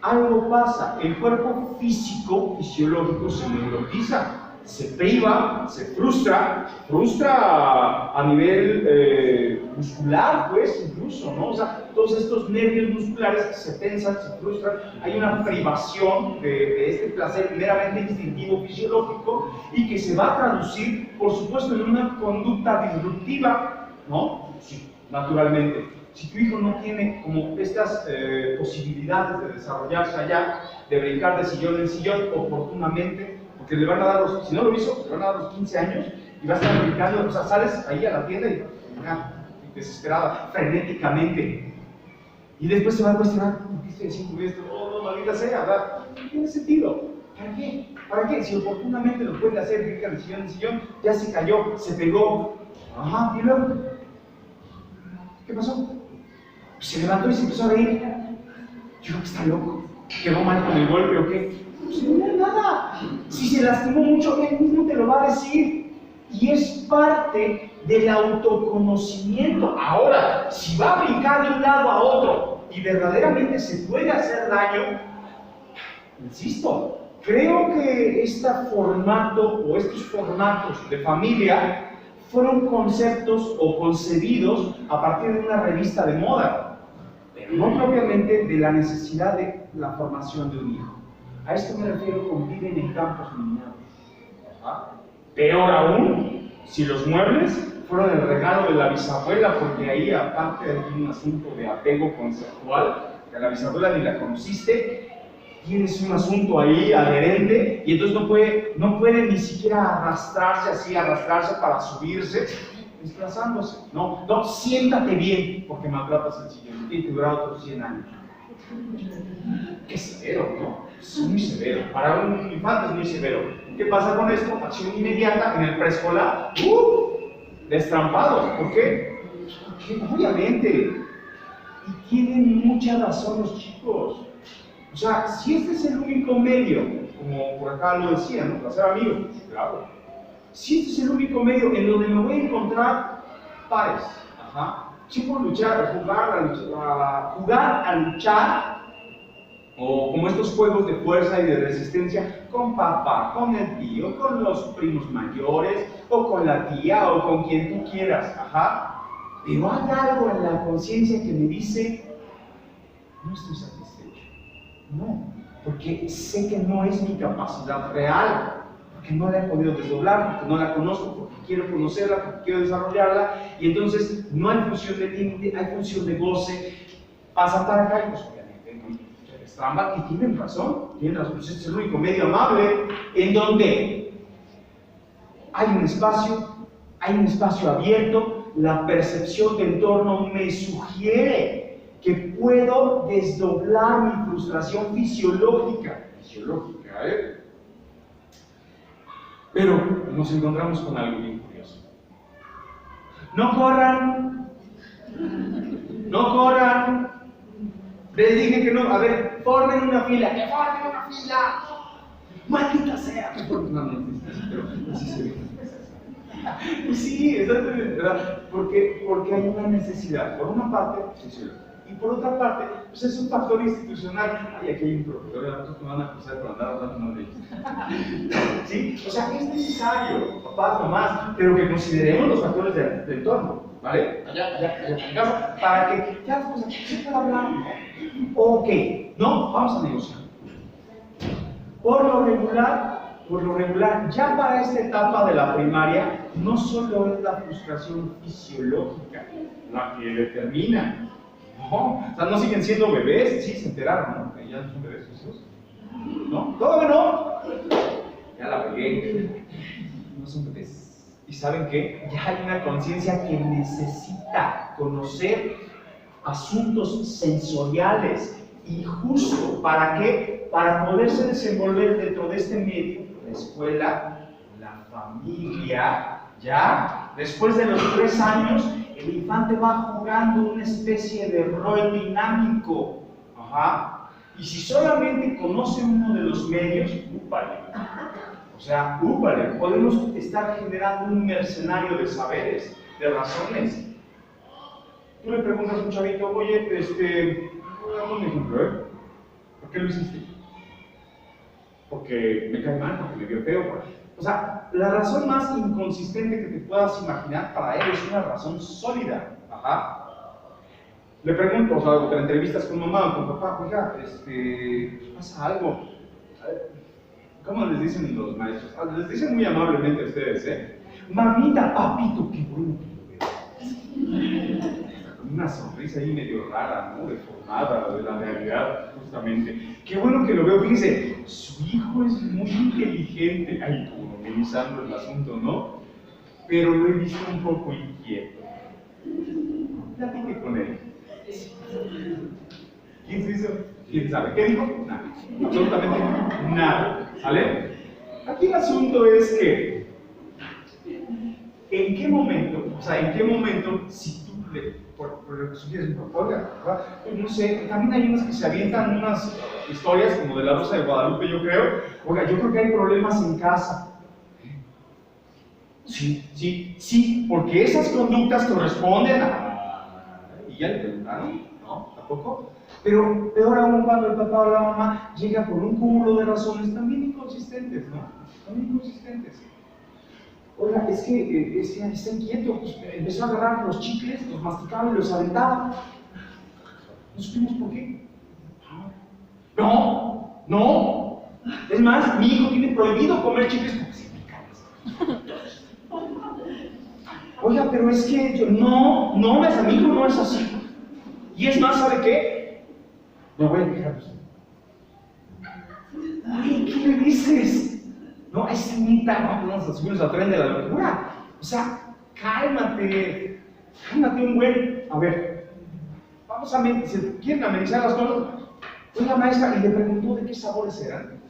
Algo pasa, el cuerpo físico, fisiológico se neurotiza, se priva, se frustra a nivel muscular, pues, incluso, ¿no? O sea, todos estos nervios musculares se tensan, se frustran, hay una privación de este placer meramente instintivo fisiológico y que se va a traducir, por supuesto, en una conducta disruptiva, ¿no? Sí, naturalmente. Si tu hijo no tiene como estas posibilidades de desarrollarse allá, de brincar de sillón en sillón oportunamente, porque le van a dar si no lo hizo, le van a dar los 15 años y va a estar brincando, o sea, sales ahí a la tienda y desesperada, frenéticamente. Y después se va a cuestionar, ¿por qué estoy haciendo esto? No, maldita sea, ¿verdad? No tiene sentido. ¿Para qué? ¿Para qué? Si oportunamente lo puede hacer, brinca de sillón en sillón, ya se cayó, se pegó. Y luego, ¿qué pasó? Se levantó y se empezó a reír. Yo creo que está loco. ¿Quedó mal con el golpe o qué? Pues no es nada. Si se lastimó mucho, él mismo te lo va a decir. Y es parte del autoconocimiento. Ahora, si va a brincar de un lado a otro y verdaderamente se puede hacer daño, insisto, creo que este formato o estos formatos de familia fueron conceptos o concebidos a partir de una revista de moda, pero no propiamente de la necesidad de la formación de un hijo. A esto me refiero con viven en campos minados. Peor aún, si los muebles fueron el regalo de la bisabuela, porque ahí aparte hay un asunto de apego conceptual, que a la bisabuela ni la conociste, tienes un asunto ahí adherente y entonces no puede ni siquiera arrastrarse para subirse, desplazándose. No, siéntate bien porque maltratas el sillón, tiene que durar otros 100 años. Qué severo, ¿no? Es muy severo. Para un infante es muy severo. ¿Qué pasa con esto? Acción inmediata en el preescolar. Destrampados. ¿Por qué? Porque obviamente, y tienen mucha razón los chicos. O sea, si este es el único medio, como por acá lo decían, ¿no? Para ser amigos, pues, claro. Si este es el único medio en donde me voy a encontrar pares, si por luchar, jugar a luchar, o como estos juegos de fuerza y de resistencia con papá, con el tío, con los primos mayores, o con la tía, o con quien tú quieras, pero hay algo en la conciencia que me dice, no estoy satisfecho, no, porque sé que no es mi capacidad real, porque no la he podido desdoblar, porque no la conozco, porque quiero conocerla, porque quiero desarrollarla, y entonces no hay función de límite, hay función de goce, pasa para acá, y pues obviamente no se destramba, y tienen razón, pues este es el único medio amable en donde hay un espacio abierto, la percepción del entorno me sugiere que puedo desdoblar mi frustración fisiológica, Pero nos encontramos con algo bien curioso. No corran. Les dije que no. A ver, formen una fila. ¡Que formen una fila! ¡Maldita sea! No, pero así se ve. Pues sí, exactamente, ¿verdad? Porque hay una necesidad. Por una parte, y por otra parte, pues es un factor institucional. Ay, aquí hay un profesor, nosotros me van a acusar por andar hablando de ellos. ¿Sí? O sea, es necesario, papás, mamás, pero que consideremos los factores del entorno, ¿vale? Allá en casa, para que ya las cosas se pueda hablar, ¿no? Ok, no, vamos a negociar. Por lo regular, ya para esta etapa de la primaria, no solo es la frustración fisiológica la que determina, no, o sea, no siguen siendo bebés, sí se enteraron, ¿no? Que ya no son bebés esos, ¿no? ¿Cómo no? Ya la pegué, no son bebés. ¿Y saben qué? Ya hay una conciencia que necesita conocer asuntos sensoriales. ¿Y justo para qué? Para poderse desenvolver dentro de este medio, la escuela, la familia, ya, después de los 3 años, el infante va jugando una especie de rol dinámico, y si solamente conoce uno de los medios, podemos estar generando un mercenario de saberes, de razones. Tú le preguntas a un chavito, oye, dame un ejemplo, ¿por qué lo hiciste? Porque me cae mal, porque me vio feo. O sea, la razón más inconsistente que te puedas imaginar para él es una razón sólida. Le pregunto, o sea, te entrevistas con mamá o con papá, oiga, pasa algo. ¿Cómo les dicen los maestros? Les dicen muy amablemente a ustedes, mamita, papito, qué bueno que lo ves. Con una sonrisa ahí medio rara, ¿no? Deformada de la realidad, justamente. Qué bueno que lo veo, fíjense, su hijo es muy inteligente, ahí como minimizando el asunto, ¿no? Pero lo he visto un poco inquieto. Platique con él. ¿Quién se hizo? ¿Quién sabe? ¿Qué dijo? Nada. Absolutamente nada. ¿Sale? Aquí el asunto es que, ¿en qué momento, si tú por lo que sugieres, oiga, pues no sé, también hay unas que se avientan unas historias como de la Rosa de Guadalupe, yo creo, oiga, yo creo que hay problemas en casa. Sí, porque esas conductas corresponden a... ¿Y ya le preguntaron? ¿No? tampoco. Pero peor aún cuando el papá o la mamá llega con un cúmulo de razones también inconsistentes, ¿no? También inconsistentes. Oiga, es que está inquieto, pues, empezó a agarrar los chicles, los masticaba y los aventaba. No supimos por qué. No. Es más, mi hijo tiene prohibido comer chicles porque se me caen. Oiga, pero es que yo, no, mi hijo no es así. Y es más, ¿sabe qué? Me voy a quejar. Ay, ¿qué le dices? No, es neta, no, nos subimos al tren de la locura. O sea, cálmate un buen. A ver, vamos a ver, si quieren amenizar las cosas. Oiga, maestra, y le preguntó de qué sabores eran.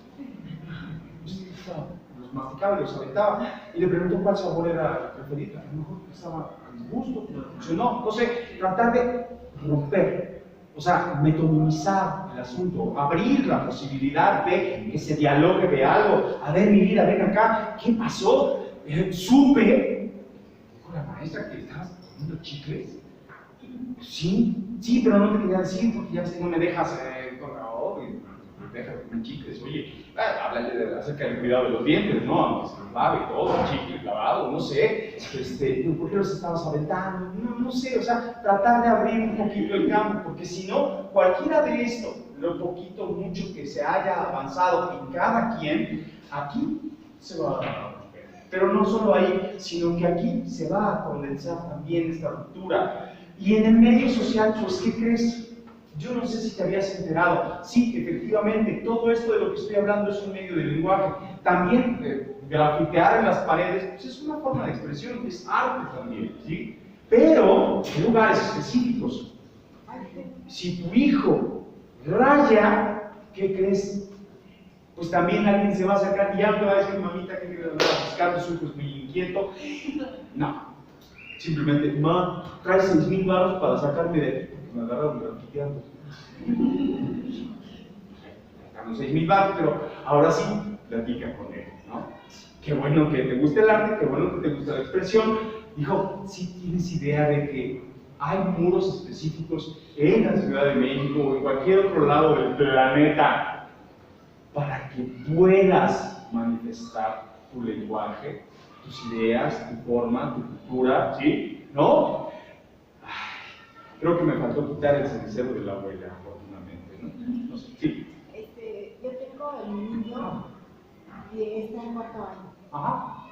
Los masticaba y los aventaba, y le preguntó cuál sabor era el preferido. A lo mejor estaba a mi gusto, pero funcionó. Entonces, tratar de romper, o sea, metonimizar el asunto, abrir la posibilidad de que se dialogue de algo. A ver, mi vida, ven acá, ¿qué pasó? Supe, dijo la maestra, que estabas comiendo chicles. Sí, pero no te quería decir porque ya ves que no me dejas comer chicles. Oye, háblale acerca del cuidado de los dientes, ¿no? Aunque se los lave y todo, chicles lavados, no sé. ¿Por qué los estabas aventando? No sé, o sea, tratar de abrir un poquito el campo, porque si no, cualquiera de esto, lo poquito, mucho que se haya avanzado en cada quien, aquí se va a romper. Pero no solo ahí, sino que aquí se va a condensar también esta ruptura. Y en el medio social, pues, ¿qué crees? Yo no sé si te habías enterado. Sí, efectivamente, todo esto de lo que estoy hablando es un medio de lenguaje. También grafitear en las paredes, pues es una forma de expresión, es arte también, ¿sí? Pero en lugares específicos. Si tu hijo raya, ¿qué crees? Pues también alguien se va a acercar y ya te va a decir, mamita, que quiere andar a buscar, su hijo es muy inquieto. No. Simplemente, ma, trae 6,000 baros para sacarme de aquí, porque me agarraron grafiteando. Sacaron 6,000 baros, pero ahora sí, platica con él, ¿no? Qué bueno que te guste el arte, qué bueno que te guste la expresión. Hijo, ¿sí tienes idea de que hay muros específicos en la Ciudad de México o en cualquier otro lado del planeta para que puedas manifestar tu lenguaje, tus ideas, tu forma, tu cultura, ¿sí? ¿No? Ay, creo que me faltó quitar el cenicero de la abuela, afortunadamente, ¿no? No sé, sí. Yo tengo el niño que está en 4 años. Ajá.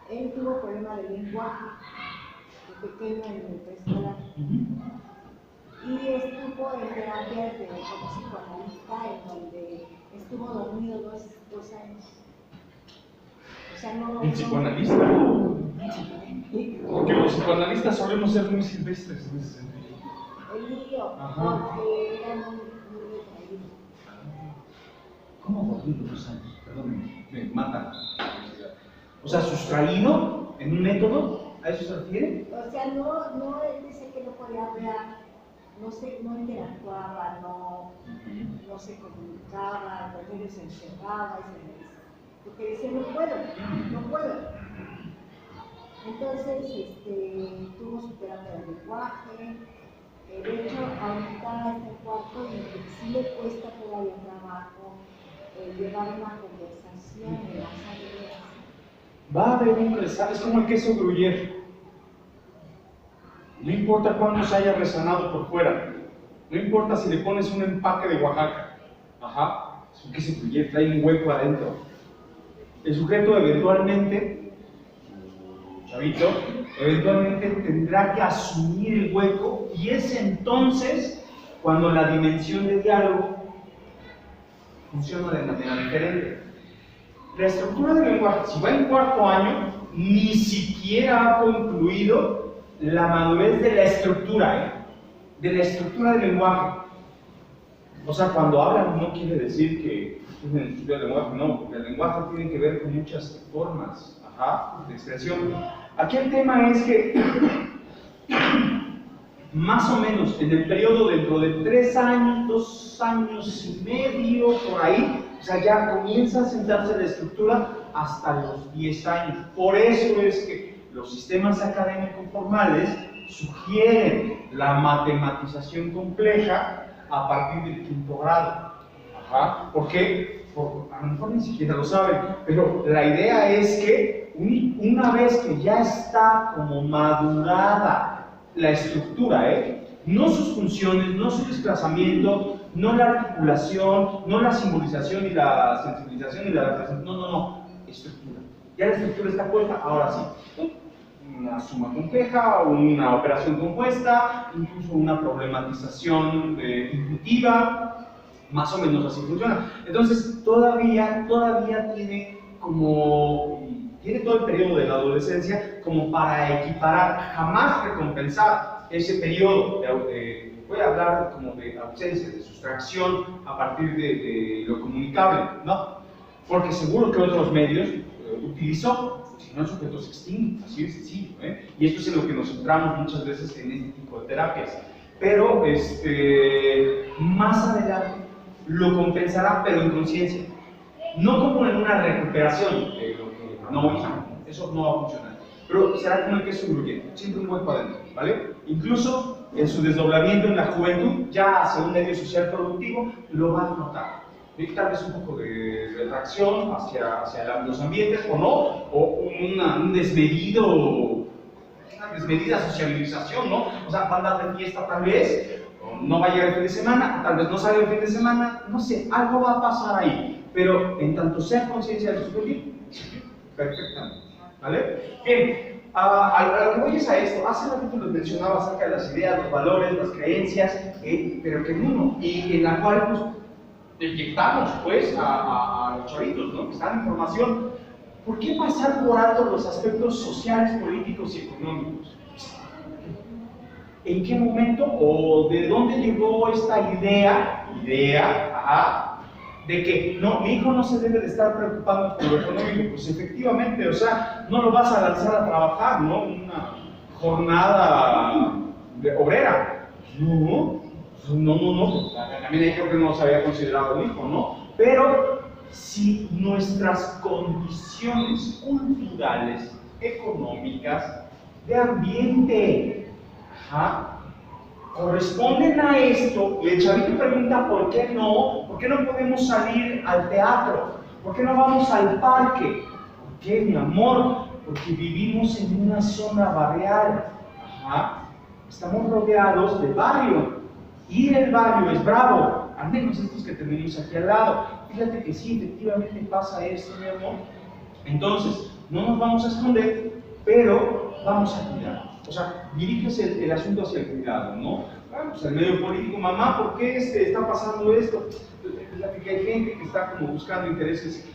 Él tuvo problema de lenguaje de pequeño en el preescolar. Y estuvo en terapia de como psicoanalista, en donde estuvo dormido 2 años. O sea, no. ¿El psicoanalista? Porque los psicoanalistas solemos ser muy silvestres en ese sentido. El niño, Ajá. porque era muy retraído. ¿Cómo dormido 2 años? Perdón, me matan. O sea, sustraído en un método, ¿a eso se refiere? O sea, no, él dice que no podía hablar, no interactuaba, no se comunicaba, entonces se encerraba porque decía, no puedo. Entonces, tuvo su terapia de lenguaje. De hecho, ahorita está en cuarto y sí le cuesta todavía trabajo llevar una conversación en las áreas. Va a haber un rezar, es como el queso gruyere. No importa cuándo se haya resanado por fuera, no importa si le pones un empaque de Oaxaca, ajá, es un queso gruyere, trae un hueco adentro. El sujeto eventualmente, chavito, eventualmente tendrá que asumir el hueco y es entonces cuando la dimensión de diálogo funciona de manera diferente. La estructura del lenguaje, si va en 4º año, ni siquiera ha concluido la madurez de la estructura, de la estructura del lenguaje. O sea, cuando hablan no quiere decir que tienen estructura del lenguaje, no, porque el lenguaje tiene que ver con muchas formas, de expresión. Aquí el tema es que más o menos en el periodo dentro de 3 años, 2 años y medio, por ahí, o sea, ya comienza a sentarse la estructura hasta los 10 años. Por eso es que los sistemas académicos formales sugieren la matematización compleja a partir del 5º grado. Ajá. ¿Por qué? A lo mejor ni siquiera lo saben, pero la idea es que una vez que ya está como madurada la estructura, no sus funciones, no su desplazamiento, no la articulación, no la simbolización y la sensibilización y la adaptación, no, estructura. Ya la estructura está puesta, ahora sí. Una suma compleja, una operación compuesta, incluso una problematización intuitiva, más o menos así funciona. Entonces, todavía tiene todo el periodo de la adolescencia como para equiparar, jamás recompensar ese periodo voy a hablar como de ausencia, de sustracción a partir de lo comunicable, ¿no? Porque seguro que otros medios utilizó, si no sujetos extintos, así de sencillo, y esto es en lo que nos centramos muchas veces en este tipo de terapias. Pero más adelante lo compensará, pero en conciencia, no como en una recuperación de lo que no hizo, eso no va a funcionar, pero será como el que es subluyente, siempre un buen cuaderno, ¿vale? Incluso en su desdoblamiento en la juventud, ya hacia un medio social productivo, lo va a notar. Tal vez un poco de retracción hacia los ambientes, o no, o una desmedida socialización, ¿no? O sea, va a andar de fiesta tal vez, o no va a llegar el fin de semana, tal vez no sale el fin de semana, no sé, algo va a pasar ahí, pero en tanto sea conciencia de su cuerpo, perfectamente, ¿vale? Bien, a lo que voy es a esto. Hace ratito les mencionaba acerca de las ideas, los valores, las creencias, pero que en uno, y en la cual pues inyectamos pues a los chavitos, ¿no? Que están en formación. ¿Por qué pasar por alto los aspectos sociales, políticos y económicos? ¿En qué momento o de dónde llegó esta idea, de que no, mi hijo no se debe de estar preocupando por lo económico? Pues efectivamente, o sea, no lo vas a lanzar a trabajar, ¿no? Una jornada obrera. No. También creo que no se había considerado el hijo, ¿no? Pero si nuestras condiciones culturales, económicas, de ambiente, corresponden a esto, y el chavito pregunta ¿por qué no podemos salir al teatro? ¿Por qué no vamos al parque? ¿Por qué, mi amor? Porque vivimos en una zona barrial. Estamos rodeados de barrio. Y el barrio es bravo, al menos estos que tenemos aquí al lado. Fíjate que sí, efectivamente pasa esto, mi amor. Entonces, no nos vamos a esconder, pero vamos a cuidar. O sea, diriges el asunto hacia el cuidado, ¿no? Pues el medio político, mamá, ¿por qué está pasando esto? Fíjate que hay gente que está como buscando sus intereses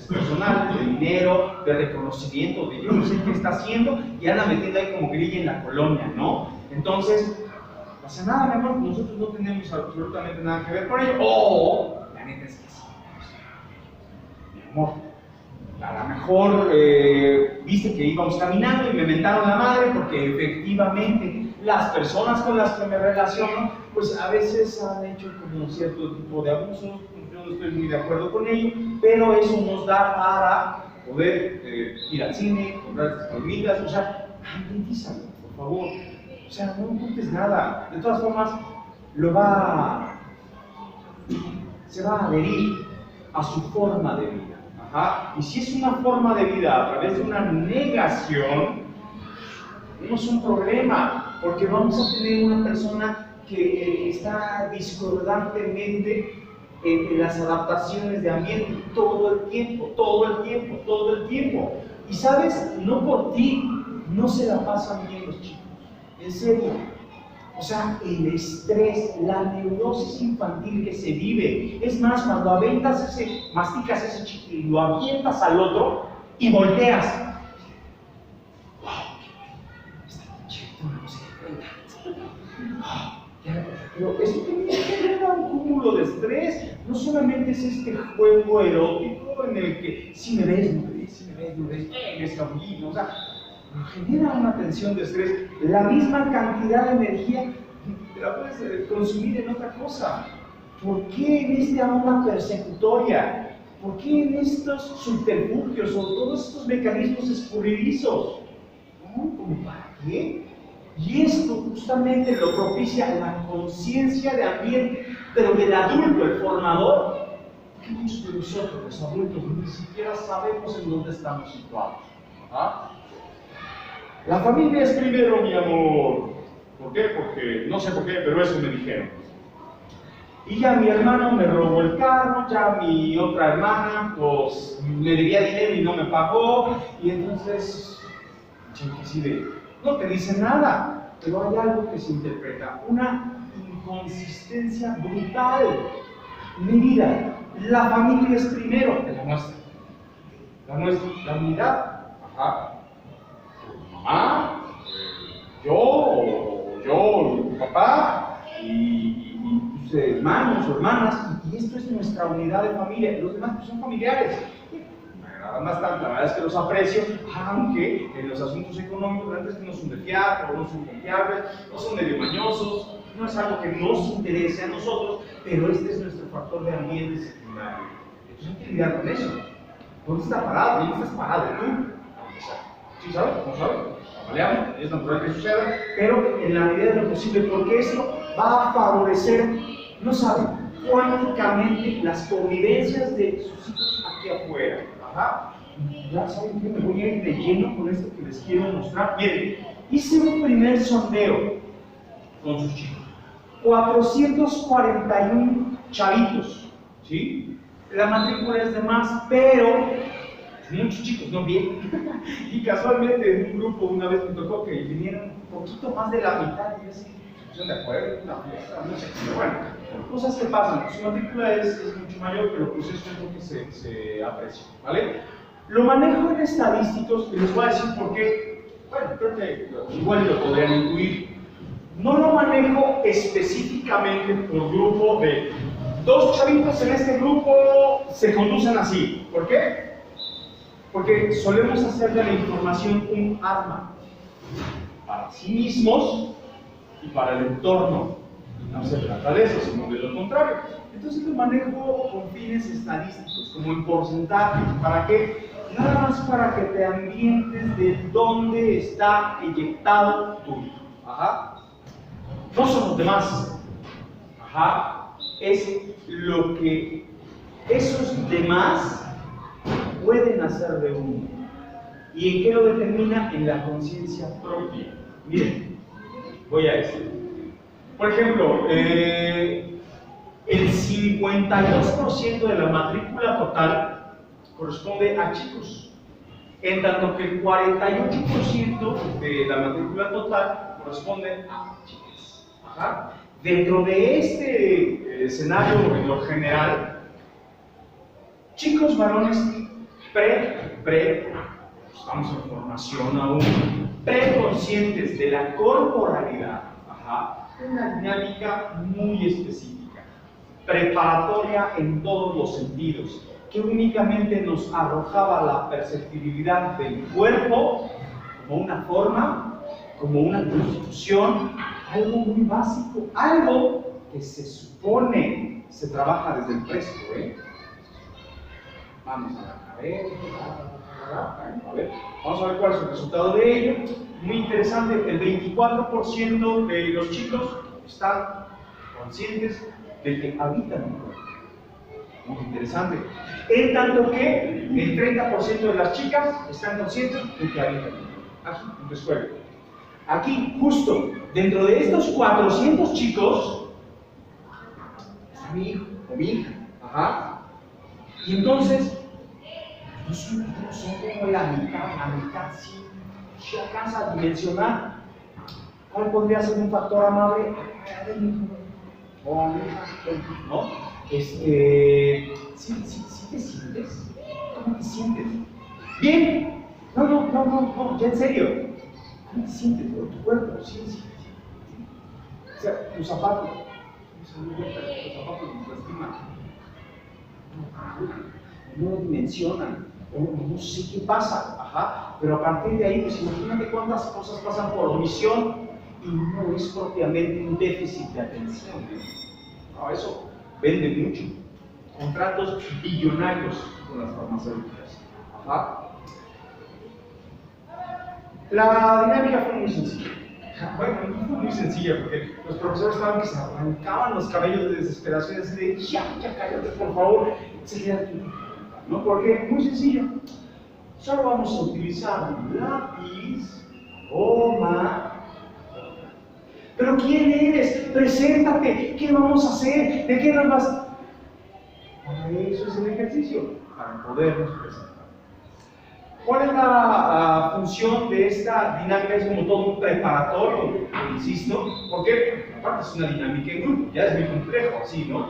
personales, de dinero, de reconocimiento, de yo no sé qué está haciendo, y anda metiendo ahí como grilla en la colonia, ¿no? Entonces, no pasa nada, mi amor, nosotros no tenemos absolutamente nada que ver con ello. O, la neta es que sí, mi amor, a lo mejor viste que íbamos caminando y me mentaron la madre porque efectivamente las personas con las que me relaciono, pues a veces han hecho como cierto tipo de abusos. Yo no estoy muy de acuerdo con ello, pero eso nos da para poder ir al cine, comprar estas palomitas, o sea, ambientízalo, por favor. O sea, no ocultes nada. De todas formas, se va a adherir a su forma de vida. Y si es una forma de vida a través de una negación, no es un problema, porque vamos a tener una persona que está discordantemente en las adaptaciones de ambiente todo el tiempo. Y sabes, no por ti, no se la pasan bien los chicos. En serio, o sea, el estrés, la neurosis infantil que se vive, es más, cuando masticas ese chicle y lo avientas al otro y volteas. ¡Wow! Está chiquito, no se da cuenta. Pero eso también genera un cúmulo de estrés. No solamente es este juego erótico en el que si me ves, me escabullí, o sea, genera una tensión de estrés. La misma cantidad de energía la puedes consumir en otra cosa. ¿Por qué en esta onda persecutoria? ¿Por qué en estos subterfugios o todos estos mecanismos escurridizos? ¿No? ¿Cómo para qué? Y esto justamente lo propicia la conciencia de ambiente, pero del adulto, el formador, que muchos de nosotros, los adultos, ni siquiera sabemos en dónde estamos situados. ¿Ah? La familia es primero, mi amor. ¿Por qué? Porque no sé por qué, pero eso me dijeron. Y ya mi hermano me robó el carro, ya mi otra hermana pues me debía dinero y no me pagó, y entonces no te dice nada, pero hay algo que se interpreta, una inconsistencia brutal. Mi vida, la familia es primero, la nuestra, la unidad, ajá, mamá, yo, mi papá, y tus hermanos o hermanas, y esto es nuestra unidad de familia. Los demás pues, son familiares. Me agradan bastante, la verdad es que los aprecio, aunque en los asuntos económicos la verdad es que no son de fiar, o no son confiables, no son medio mañosos, no es algo que nos interese a nosotros, pero este es nuestro factor de ambiente secundario. Entonces hay que lidiar con eso. ¿Dónde está parado? ¿Dónde estás parado? ¿Tú? ¿Sí sabes? ¿No sabes? Tambaleamos, es natural que suceda, pero en la medida de lo posible, porque esto va a favorecer, no saben, cuánticamente las convivencias de sus hijos aquí afuera. Ajá. Ya saben que me voy a ir de lleno con esto que les quiero mostrar. Miren, hice un primer sondeo con sus chicos. 441 chavitos, ¿sí? La matrícula es de más, pero muchos chicos no vienen. Y casualmente en un grupo una vez me tocó que vinieran un poquito más de la mitad y así, de acuerdo, una fiesta, no sé, pero bueno, cosas que pasan. Su matrícula es mucho mayor, pero pues eso es lo que se aprecia, ¿vale? Lo manejo en estadísticos y les voy a decir por qué. Bueno, creo que igual lo podrían incluir. No lo manejo específicamente por grupo de 2 chavitos en este grupo se conducen así. ¿Por qué? Porque solemos hacer de la información un arma para sí mismos y para el entorno. No se trata de eso, sino de lo contrario. Entonces lo manejo con fines estadísticos, como en porcentaje. ¿Para qué? Nada más para que te ambientes de dónde está eyectado tu hijo. Ajá. No son los demás. Ajá. Es lo que esos demás pueden hacer de uno. ¿Y en qué lo determina? En la conciencia propia. Miren, voy a decir. Por ejemplo, el 52% de la matrícula total corresponde a chicos, en tanto que el 48% de la matrícula total corresponde a chicas. Ajá. Dentro de este escenario, en lo general, chicos varones estamos en formación aún, preconscientes de la corporalidad, ajá, una dinámica muy específica, preparatoria en todos los sentidos, que únicamente nos arrojaba la perceptibilidad del cuerpo como una forma, como una constitución, algo muy básico, algo que se supone se trabaja desde el fresco, Vamos a ver, vamos a ver cuál es el resultado de ello. Muy interesante, el 24% de los chicos están conscientes de que habitan un cuerpo. Muy interesante. En tanto que el 30% de las chicas están conscientes de que habitan un cuerpo. Aquí, en tu escuela. Aquí, justo, dentro de estos 400 chicos, está mi hijo o mi hija. Ajá. Y entonces, son como la mitad sí, se alcanza a dimensionar. ¿Cuál podría ser un factor amable? ¿No? ¿Sí te sientes? ¿Cómo te sientes? Bien, no, ya en serio. ¿Cómo te sientes por tu cuerpo? Sí. O sea, tus zapatos. Tus zapatos nos lastiman. No lo dimensionan, o no sé qué pasa, ajá, pero a partir de ahí, pues imagínate cuántas cosas pasan por omisión y no es propiamente un déficit de atención. No, eso vende mucho. Contratos billonarios con las farmacéuticas. Ajá. La dinámica fue muy sencilla. Bueno, no fue muy sencilla porque los profesores estaban que se arrancaban los cabellos de desesperación, así de ya cállate por favor, se queda aquí. ¿No? Porque muy sencillo, solo vamos a utilizar un lápiz, goma. ¿Pero quién eres? Preséntate, ¿qué vamos a hacer? ¿De qué nos vas a...? Para eso es el ejercicio, para podernos presentar. ¿Cuál es la función de esta dinámica? Es como todo un preparatorio, insisto, porque aparte es una dinámica en grupo, ya es muy complejo así, ¿no?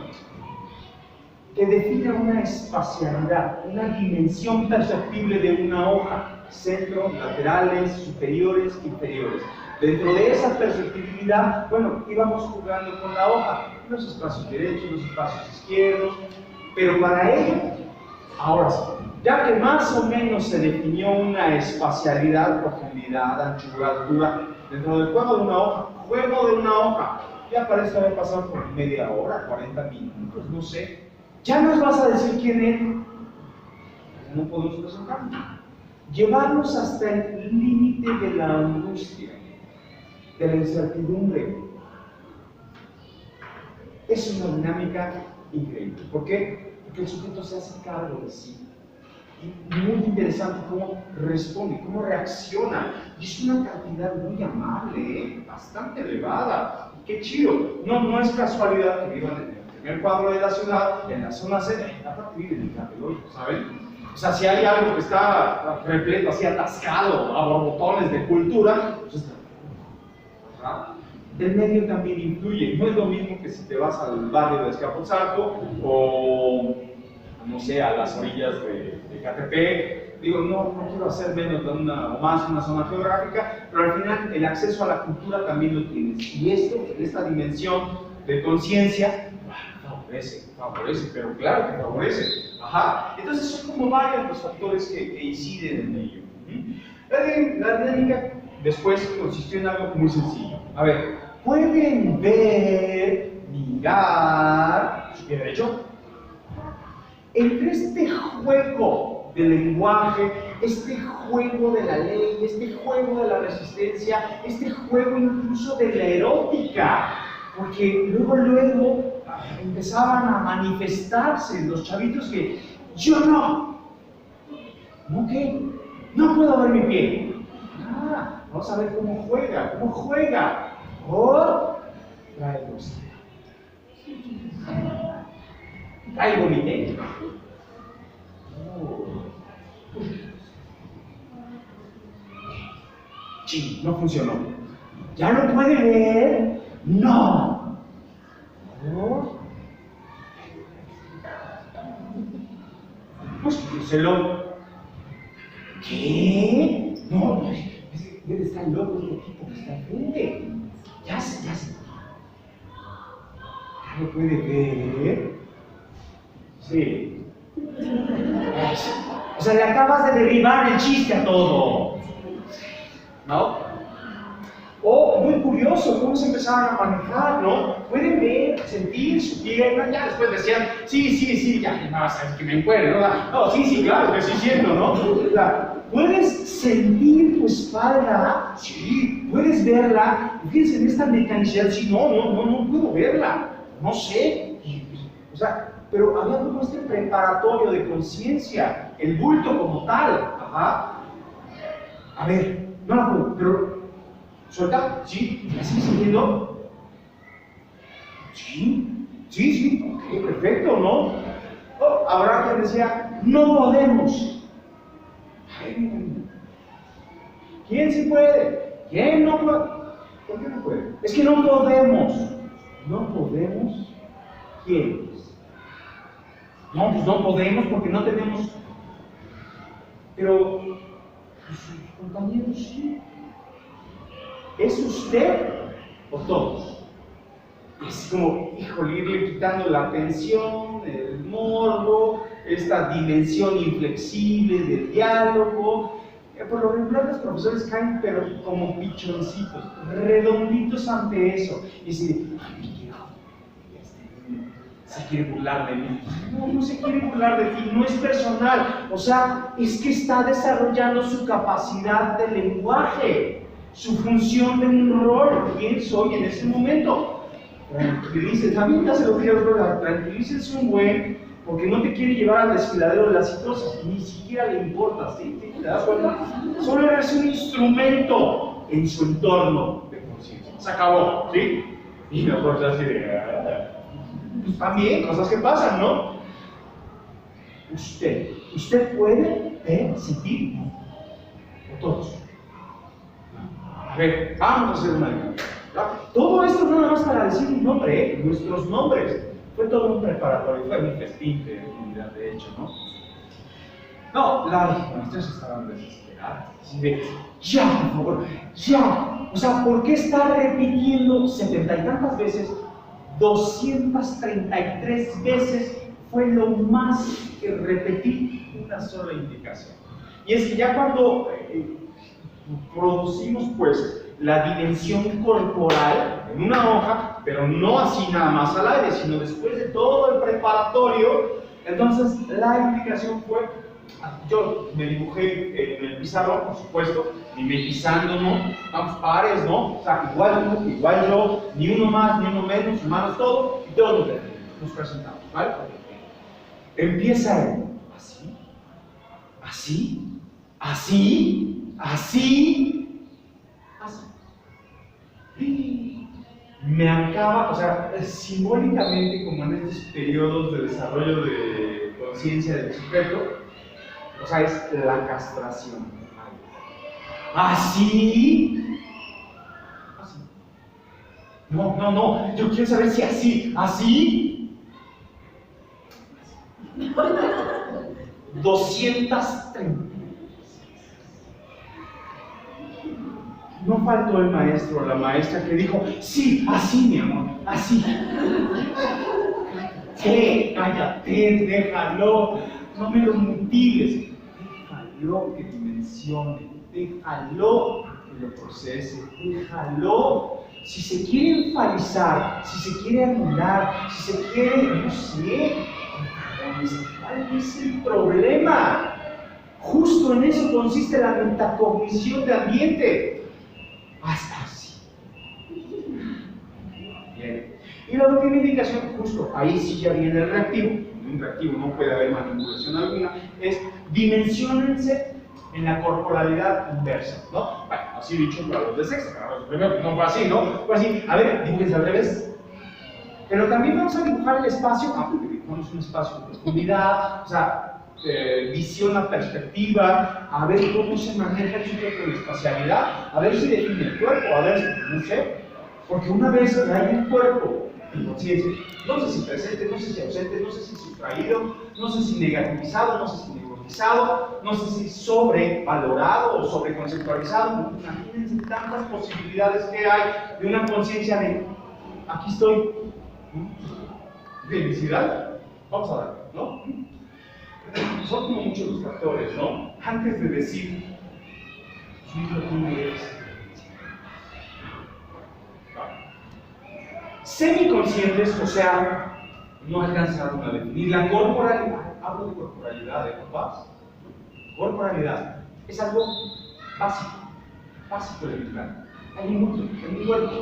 Que defina una espacialidad, una dimensión perceptible de una hoja, centro, laterales, superiores, inferiores. Dentro de esa perceptibilidad, bueno, íbamos jugando con la hoja, los espacios derechos, los espacios izquierdos, pero para ello, ahora sí, ya que más o menos se definió una espacialidad, profundidad, anchura, altura, dentro del juego de una hoja, ya parece haber pasado por media hora, 40 minutos, no sé, ya nos vas a decir quién es, no podemos presentarnos. Llevarnos hasta el límite de la angustia, de la incertidumbre. Es una dinámica increíble. ¿Por qué? Porque el sujeto se hace cargo de sí. Y muy interesante cómo responde, cómo reacciona. Y es una cantidad muy amable, bastante elevada. ¡Qué chido! No es casualidad que vivan en el primer cuadro de la ciudad, en la zona C, aparte viven en Tlatelolco, ¿saben? O sea, si hay algo que está repleto, así atascado, a borbotones de cultura, pues está. El medio también influye. No es lo mismo que si te vas al barrio de Azcapotzalco o, no sé, a las orillas de Catepec. Digo, no quiero hacer menos de o más una zona geográfica, pero al final el acceso a la cultura también lo tienes. Y esta dimensión de conciencia, favorece, pero claro que favorece. Ajá. Entonces son como varios los factores que inciden en ello. La dinámica después consistió en algo muy sencillo. A ver, pueden ver, mirar, su pie derecho. Entre este juego del lenguaje, este juego de la ley, este juego de la resistencia, este juego incluso de la erótica, porque luego empezaban a manifestarse los chavitos que yo no qué, no puedo ver mi pie. Vamos a ver cómo juega. Traigo mi té. Sí, no funcionó. ¿Ya lo puede ver? No. Pues díselo. ¿Qué? No, debe estar loco este tipo que está enfrente. Ya se. ¿Ya lo puede ver? Sí. O sea, le acabas de derribar el chiste a todo. ¿No? O, muy curioso, cómo se empezaban a manejar, ¿no? Pueden ver, sentir su pierna, ya después decían, sí, ya, no, sabes que me encuentro, ¿no? No, sí, claro que sí siento, ¿no? O sea, puedes sentir tu espalda, sí, puedes verla, y fíjense en esta mecanicidad, sí, no puedo verla, no sé, o sea, pero había como este preparatorio de conciencia, el bulto como tal, a ver, no la puedo, pero suelta, sí, ¿la sigues sintiendo? Sí, ok, perfecto, ¿no? Habrá quien decía, no podemos. ¿Quién sí puede? ¿Quién no puede? ¿Por qué no puede? Es que no podemos. ¿No podemos? ¿Quién? No, pues no podemos porque no tenemos. Pero sus compañeros sí. ¿Es usted o todos? Es como, híjole, irle quitando la atención, el morbo, esta dimensión inflexible del diálogo. Por lo regular los profesores caen, pero como pichoncitos, redonditos ante eso. Y dicen, se quiere burlar de mí. No se quiere burlar de ti, no es personal. O sea, es que está desarrollando su capacidad de lenguaje, su función de un rol. ¿Quién soy en ese momento? Tranquilícense, también ya se lo dije al otro, tranquilícense un buen, porque no te quiere llevar al desfiladero de las cosas, ni siquiera le importa, ¿sí? ¿Te das cuenta? Solo eres un instrumento en su entorno de conciencia. Se acabó, ¿sí? Y nosotros así de... Pues también, cosas que pasan, ¿no? Usted puede ver, sentir, o todos. A ver, vamos a hacer una dinámica. Todo esto no nada más para decir un nombre, nuestros nombres. Fue todo un preparatorio, fue un festín de unidad, de hecho, ¿no? No, las maestras estaban desesperadas. Así de, ya, por favor, ya. O sea, ¿por qué está repitiendo 70 y tantas veces? 233 veces fue lo más que repetí una sola indicación. Y es que ya cuando producimos, pues, la dimensión corporal en una hoja, pero no así nada más al aire, sino después de todo el preparatorio, entonces la indicación fue, yo me dibujé en el pizarrón, por supuesto, mimetizando, ¿no? Estamos pares, ¿no? O sea, igual tú, igual yo, ni uno más, ni uno menos, humanos todos, y todos nos presentamos, ¿vale? Empieza él, así, así, así, así, así. Y me acaba, o sea, simbólicamente, como en estos periodos de desarrollo de conciencia del sujeto, o sea, es la castración. Así, así. No, yo quiero saber si así, así. 230. No faltó el maestro o la maestra que dijo, sí, así, mi amor, así. Cállate, déjalo, no me lo mutiles. Déjalo que dimensione, déjalo que lo procese, déjalo. Si se quiere enfalizar, si se quiere anular, si se quiere, no sé, ¿cuál es el problema? Justo en eso consiste la metacognición de ambiente. Hasta así. Bien. Y la última indicación, justo ahí sí ya viene el reactivo. En un reactivo no puede haber manipulación alguna. Es dimensionense en la corporalidad inversa, ¿no? Bueno, así dicho para los de sexo, para los primeros no fue así, ¿no? Fue así. A ver, dibújense al revés. Pero también vamos a dibujar el espacio, porque dibujamos un espacio de profundidad, o sea, visión a perspectiva, a ver cómo se maneja el sujeto de espacialidad, a ver si define el cuerpo, a ver si, no sé, porque una vez que hay un cuerpo en conciencia, no sé si presente, no sé si ausente, no sé si sustraído, no sé si negativizado, no sé si neurotizado, no sé si sobrevalorado o sobreconceptualizado. Imagínense tantas posibilidades que hay de una conciencia de aquí estoy, felicidad, vamos a dar, ¿no? Son como muchos los factores, ¿no? Antes de decir, soy lo que no eres. Semiconscientes, o sea, no alcanzaron a definir la corporalidad. Hablo de corporalidad, ¿de papás? Corporalidad es algo básico elemental. Hay un mundo, hay un cuerpo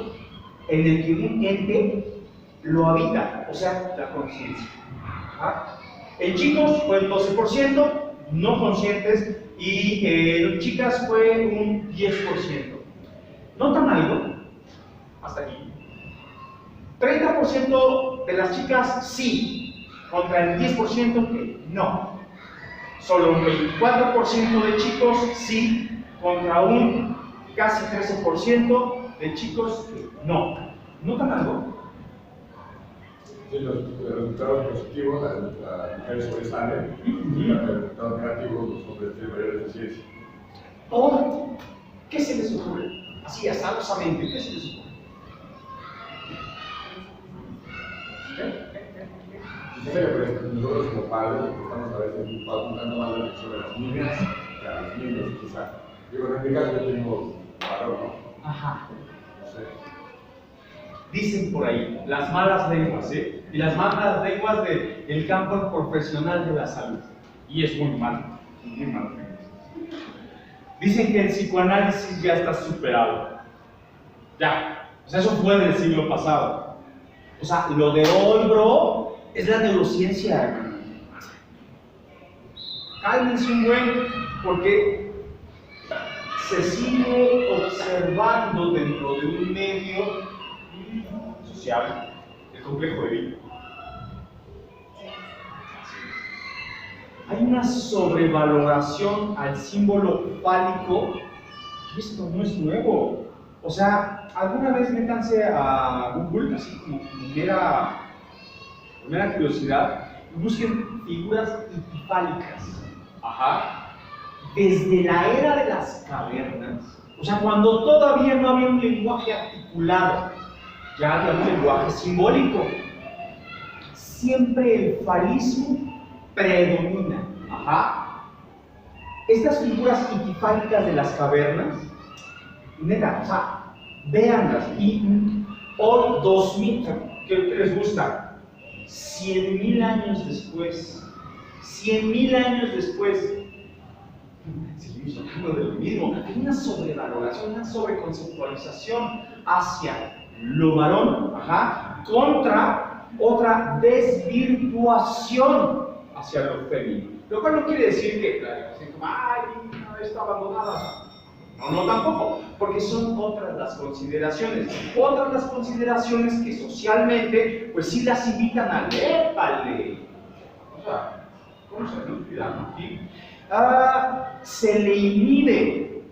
en el que un ente lo habita, o sea, la conciencia. ¿Ah? En chicos fue el 12%, no conscientes, y en chicas fue un 10%. ¿Notan algo? Hasta aquí. 30% de las chicas sí, contra el 10% que no. Solo un 24% de chicos sí, contra un casi 13% de chicos que no. ¿Notan algo? Sí, los resultados positivos, las mujeres sobresalen, y los resultados negativos, los hombres tienen mayores de ciencia. ¿Todo? ¿Qué se les ocurre? Así, azarosamente, ¿qué se les ocurre? Nosotros como padres estamos a veces dando más atención a las niñas que a los niños, quizá. Digo, en mi caso yo tengo valor, ¿no? Ajá. No sé. Dicen por ahí, las malas lenguas, ¿eh? Y las malas lenguas del campo profesional de la salud. Y es muy malo, muy malo. Dicen que el psicoanálisis ya está superado. Ya. O sea, eso fue del siglo pasado. O sea, lo de hoy, bro, es la neurociencia. Cálmense un buen, porque se sigue observando dentro de un medio social el complejo de Edipo. Hay una sobrevaloración al símbolo fálico y esto no es nuevo. O sea, alguna vez métanse a Google, así como primera curiosidad, y busquen figuras ipifálicas. Ajá. Desde la era de las cavernas, o sea, cuando todavía no había un lenguaje articulado, ya había un lenguaje simbólico, siempre el falismo predomina. Ajá. Estas figuras ipifálicas de las cavernas, neta, o sea, véanlas. Y hoy, 2000, o sea, ¿qué les gusta? 100,000 años después, 100,000 años después, seguimos hablando de lo mismo. Hay una sobrevaloración, una sobreconceptualización hacia lo varón, ajá, contra otra desvirtuación hacia lo femenino. Lo cual no quiere decir que, claro, como, ay, no, está abandonada. No, tampoco, porque son otras las consideraciones que socialmente, pues sí las invitan a épale. O sea, ¿cómo se olvida? Se le inhibe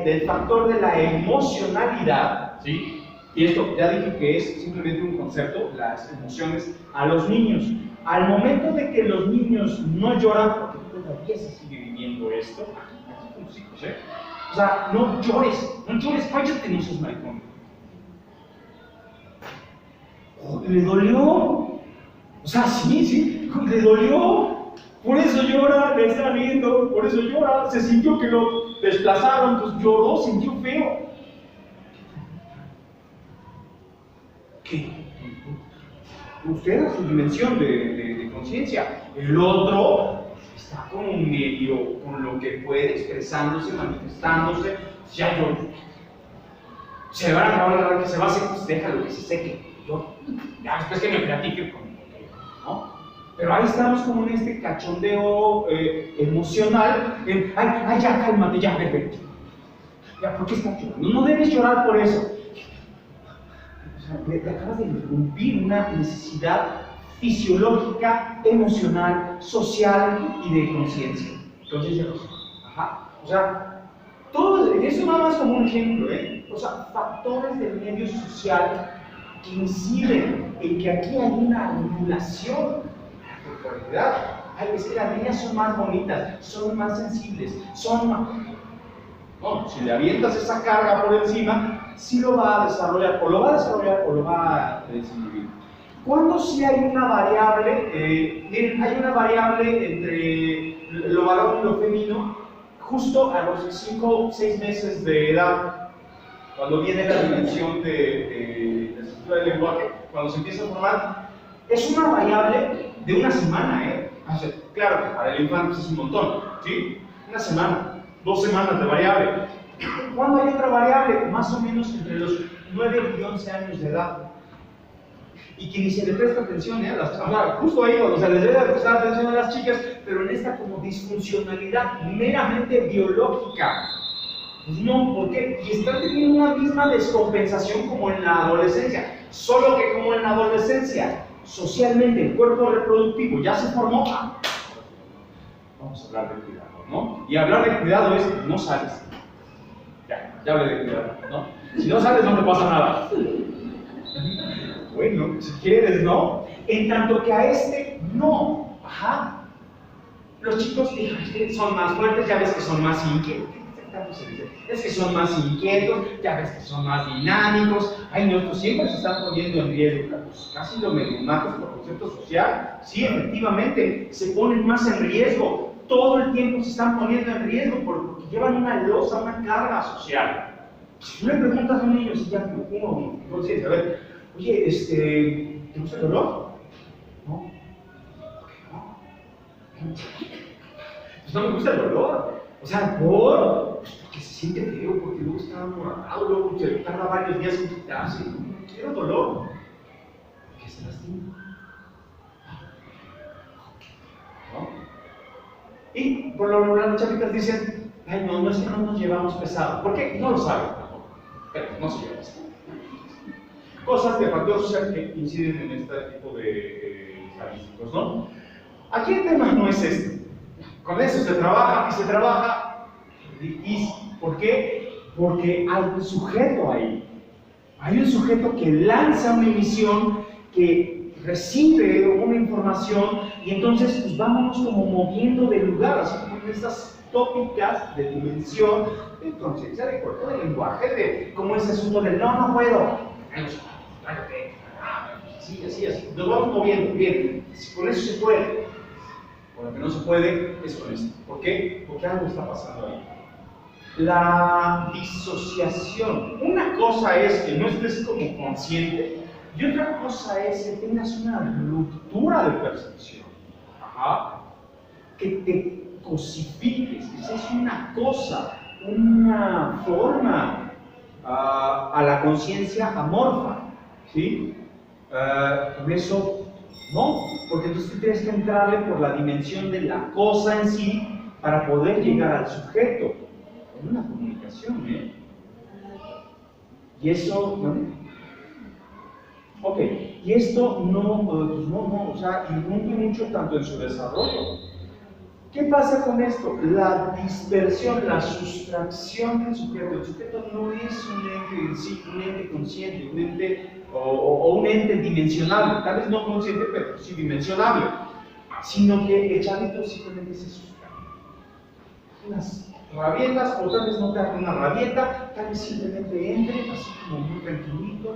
el factor de la emocionalidad, ¿sí? Y esto ya dije que es simplemente un concepto, las emociones, a los niños. Al momento de que los niños no lloran, porque todavía se sigue viviendo esto, aquí con los hijos, ¿eh? O sea, no llores, cállate, no seas maricón. ¿Le dolió? O sea, sí, le dolió. Por eso llora, le está viendo, por eso llora. Se sintió que lo desplazaron, pues lloró, sintió feo. ¿Qué? Usted a su dimensión de conciencia. El otro está como medio con lo que puede, expresándose, manifestándose. Ya lloró. Se van a acabar la hora que se va a hacer, pues déjalo que se seque. Yo, ya después que me platique conmigo, ¿no? Pero ahí estamos como en este cachondeo emocional. Ay, ya, cálmate, ya, bebé. Ya, ¿por qué estás llorando? No debes llorar por eso. O sea, te acabas de interrumpir una necesidad fisiológica, emocional, social y de conciencia. Entonces, ajá. O sea, todo eso nada más como un ejemplo, ¿eh? O sea, factores del medio social que inciden en que aquí hay una anulación. La corporalidad. Ay, es que las niñas son más bonitas, son más sensibles, son más... No, si le avientas esa carga por encima, sí lo va a desarrollar, o lo va a desinhibir. ¿Cuándo sí hay una variable? Miren, hay una variable entre lo varón y lo femenino, justo a los 5 o 6 meses de edad, cuando viene la dimensión de la estructura del lenguaje, cuando se empieza a formar. Es una variable de una semana, ¿eh? O sea, claro que para el infante es un montón, ¿sí? Una semana. 2 semanas de variable. ¿Cuándo hay otra variable? Más o menos entre los 9 y 11 años de edad. Y que ni se le presta atención, ¿eh? Justo ahí, o sea, les debe prestar atención a las chicas, pero en esta como disfuncionalidad meramente biológica. Pues no, ¿por qué? Y están teniendo una misma descompensación como en la adolescencia. Solo que como en la adolescencia, socialmente el cuerpo reproductivo ya se formó. Vamos a hablar de cuidado, ¿no? Y hablar de cuidado es, no sales. Ya hablé de cuidado, ¿no? Si no sales no te pasa nada. Bueno, si quieres, ¿no? En tanto que a este, no. Ajá. Los chicos son más fuertes, ya ves que son más inquietos. Es que son más inquietos, ya ves que son más dinámicos. Ay, no, pues siempre se están poniendo en riesgo. Pues casi lo medio matos por concepto social. Sí, efectivamente, se ponen más en riesgo. Todo el tiempo se están poniendo en riesgo porque llevan una losa, una carga social. Si tú le preguntas a un niño si ya fumó, entonces, a ver, oye, ¿te gusta el olor? No. ¿Por qué no? Pues no me gusta el olor. O sea, porque se siente feo, porque luego está amoratado, luego se tarda varios días en quitarse. Era dolor. Que se lastima. ¿No? Y por lo general las chavitas dicen, ay, no, no es que no nos llevamos pesado. ¿Por qué? No lo saben tampoco. Pero no se llevan pesado. Cosas de factor social que inciden en este tipo de estadísticos, ¿no? Aquí el tema no es este. Con eso se trabaja y se trabaja. ¿Por qué? Porque hay un sujeto ahí. Hay un sujeto que lanza una emisión, que recibe una información y entonces pues vámonos como moviendo de lugar, así como en estas tópicas de dimensión, de conciencia, de cuerpo, de lenguaje, de como ese asunto del no puedo. Sí, así. Nos vamos moviendo, bien. Si con eso se puede. Con lo que no se puede es con esto. ¿Por qué? Porque algo está pasando ahí. La disociación. Una cosa es que no estés como consciente y otra cosa es que tengas una ruptura de percepción. Ajá. Que te cosifiques, que seas una cosa, una forma a la conciencia amorfa. ¿Sí? Con eso no, porque entonces tienes que entrarle por la dimensión de la cosa en sí para poder llegar al sujeto. En una comunicación, ¿eh? Y eso, ¿no? Ok, y esto no, o sea, irrumpe mucho tanto en su desarrollo. ¿Qué pasa con esto? La dispersión, la sustracción del sujeto. El sujeto no es un ente en sí, un ente consciente, un ente o un ente dimensionable, tal vez no consciente, pero sí dimensionable, sino que el chavito simplemente se sustrae. Unas rabietas, o tal vez no te haga una rabieta, tal vez simplemente entre, así como muy tranquilito,